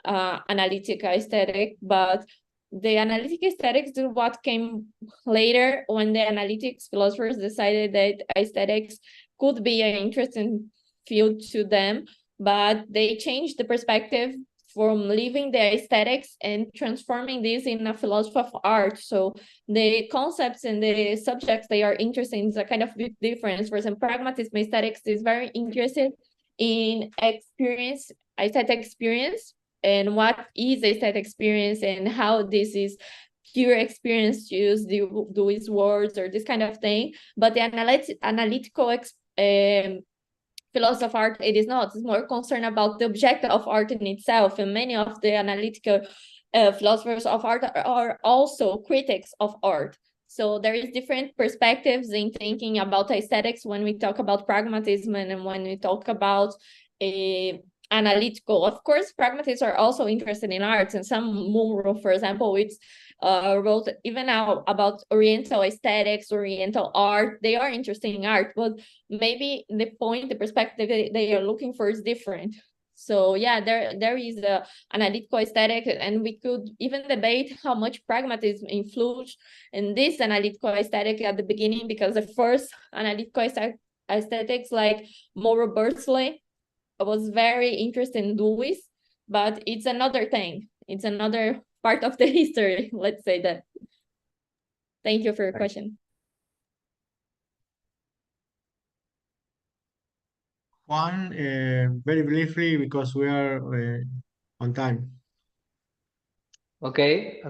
Speaker 2: analytic aesthetic. But the analytic aesthetics is what came later, when the analytics philosophers decided that aesthetics could be an interesting field to them, but they changed the perspective from leaving the aesthetics and transforming this in a philosophy of art. So the concepts and the subjects they are interested in is a kind of big difference. For example, pragmatism aesthetics is very interested in experience, aesthetic experience, and what is aesthetic experience and how this is pure experience to use Dewey's words or this kind of thing. But the analytical philosophy of art, it is not. It's more concerned about the object of art in itself. And many of the analytical philosophers of art are also critics of art. So there is different perspectives in thinking about aesthetics when we talk about pragmatism and when we talk about analytical. Of course, pragmatists are also interested in arts, and some Monroe, for example, which wrote even now about Oriental aesthetics, Oriental art. They are interested in art, but maybe the perspective they are looking for is different. So yeah, there is the analytical aesthetic, and we could even debate how much pragmatism influenced in this analytical aesthetic at the beginning, because the first analytical aesthetics like Monroe Bursley was very interested in Dewey's, but it's another thing. It's another part of the history, let's say that. Thank you for your question.
Speaker 4: Juan, very briefly, because we are on time.
Speaker 3: Okay.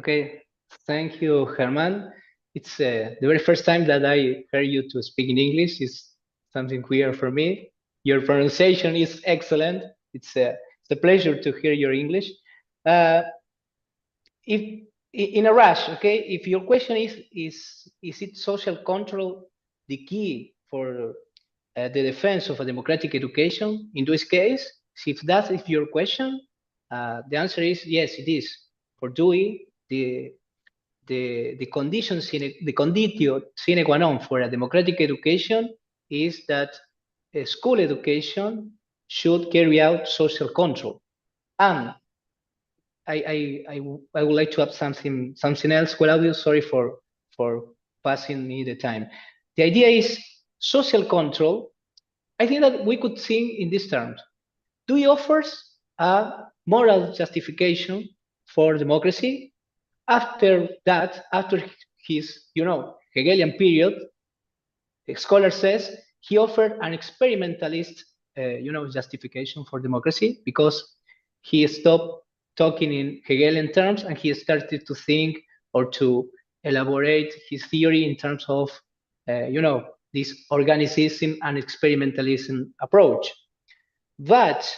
Speaker 3: Thank you, Herman. It's the very first time that I heard you to speak in English. It's something weird for me. Your pronunciation is excellent. It's a pleasure to hear your English. If in a rush, okay, if your question is it social control the key for the defense of a democratic education? In this case, if that is your question, the answer is yes, it is. For Dewey, the condition the conditio sine qua non for a democratic education is that a school education should carry out social control. And I would like to add something else, Claudio. Sorry for passing me the time. The idea is social control. I think that we could think in these terms. Dewey offers a moral justification for democracy. After that, after his Hegelian period, the scholar says he offered an experimentalist justification for democracy, because he stopped talking in Hegelian terms and he started to think or to elaborate his theory in terms of this organicism and experimentalism approach. But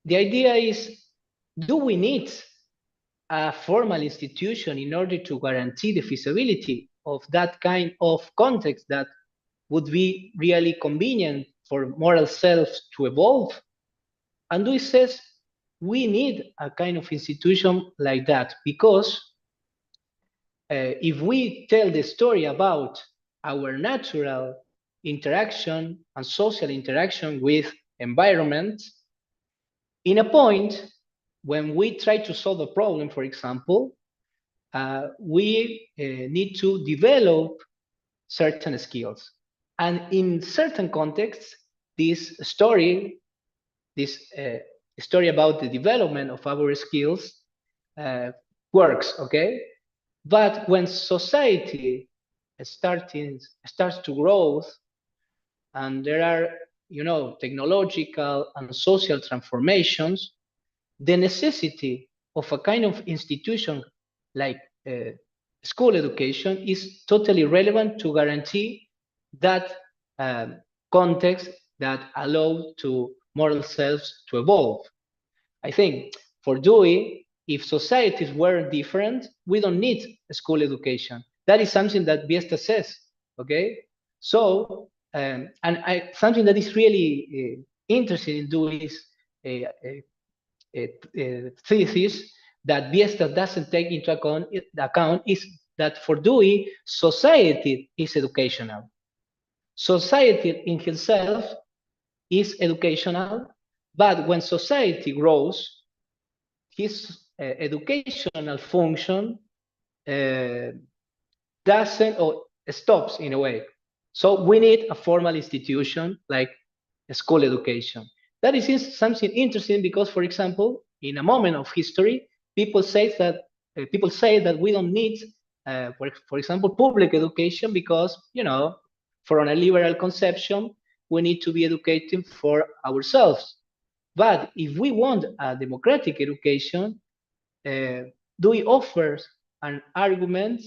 Speaker 3: the idea is, do we need a formal institution in order to guarantee the feasibility of that kind of context that would be really convenient for moral selves to evolve? And Dewey says we need a kind of institution like that, because if we tell the story about our natural interaction and social interaction with environment, in a point when we try to solve a problem, for example, we need to develop certain skills. And in certain contexts, this story about the development of our skills works, okay? But when society starts to grow, and there are, technological and social transformations, the necessity of a kind of institution like school education is totally relevant to guarantee that context that allows to moral selves to evolve. I think for Dewey, if societies were different, we don't need a school education. That is something that Biesta says, okay? So, something that is really interesting in Dewey's thesis that Biesta doesn't take into account is that for Dewey, society is educational. Society in itself is educational, but when society grows, his educational function doesn't, or stops in a way. So we need a formal institution like a school education. That is something interesting because, for example, in a moment of history, people say that we don't need, for example, public education because, from a liberal conception, we need to be educated for ourselves. But if we want a democratic education, Dewey offers an argument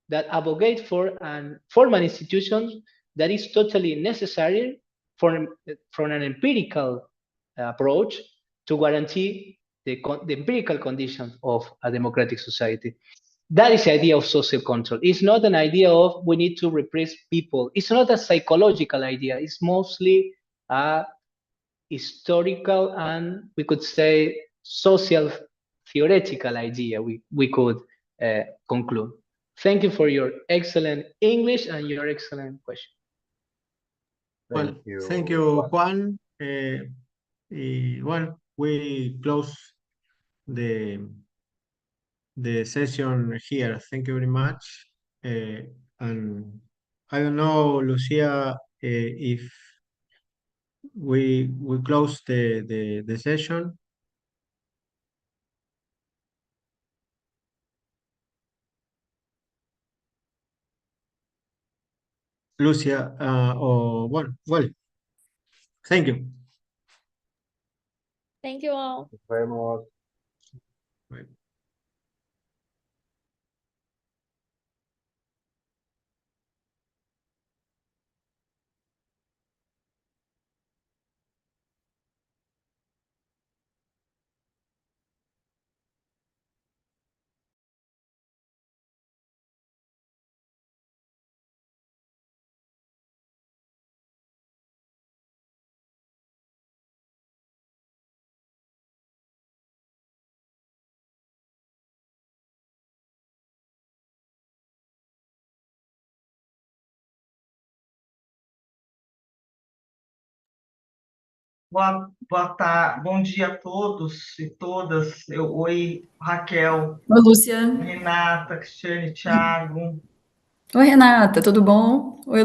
Speaker 3: that advocates for a formal institution that is totally necessary from an empirical approach to guarantee the empirical conditions of a democratic society. That is the idea of social control. It's not an idea of we need to repress people. It's not a psychological idea. It's mostly a historical and we could say social theoretical idea we could conclude. Thank you for your excellent English and your excellent question.
Speaker 4: Thank you, Juan. Well, we close the session here. Thank you very much. And I don't know, Lucia, if we close the session. Lucia, or well, thank you.
Speaker 2: Thank you all.
Speaker 6: Very much.
Speaker 4: Bye.
Speaker 1: Bom dia a todos e todas. Oi, Raquel,
Speaker 7: Oi, Lúcia.
Speaker 1: Renata, Cristiane, Thiago.
Speaker 7: Oi, Renata, tudo bom? Oi,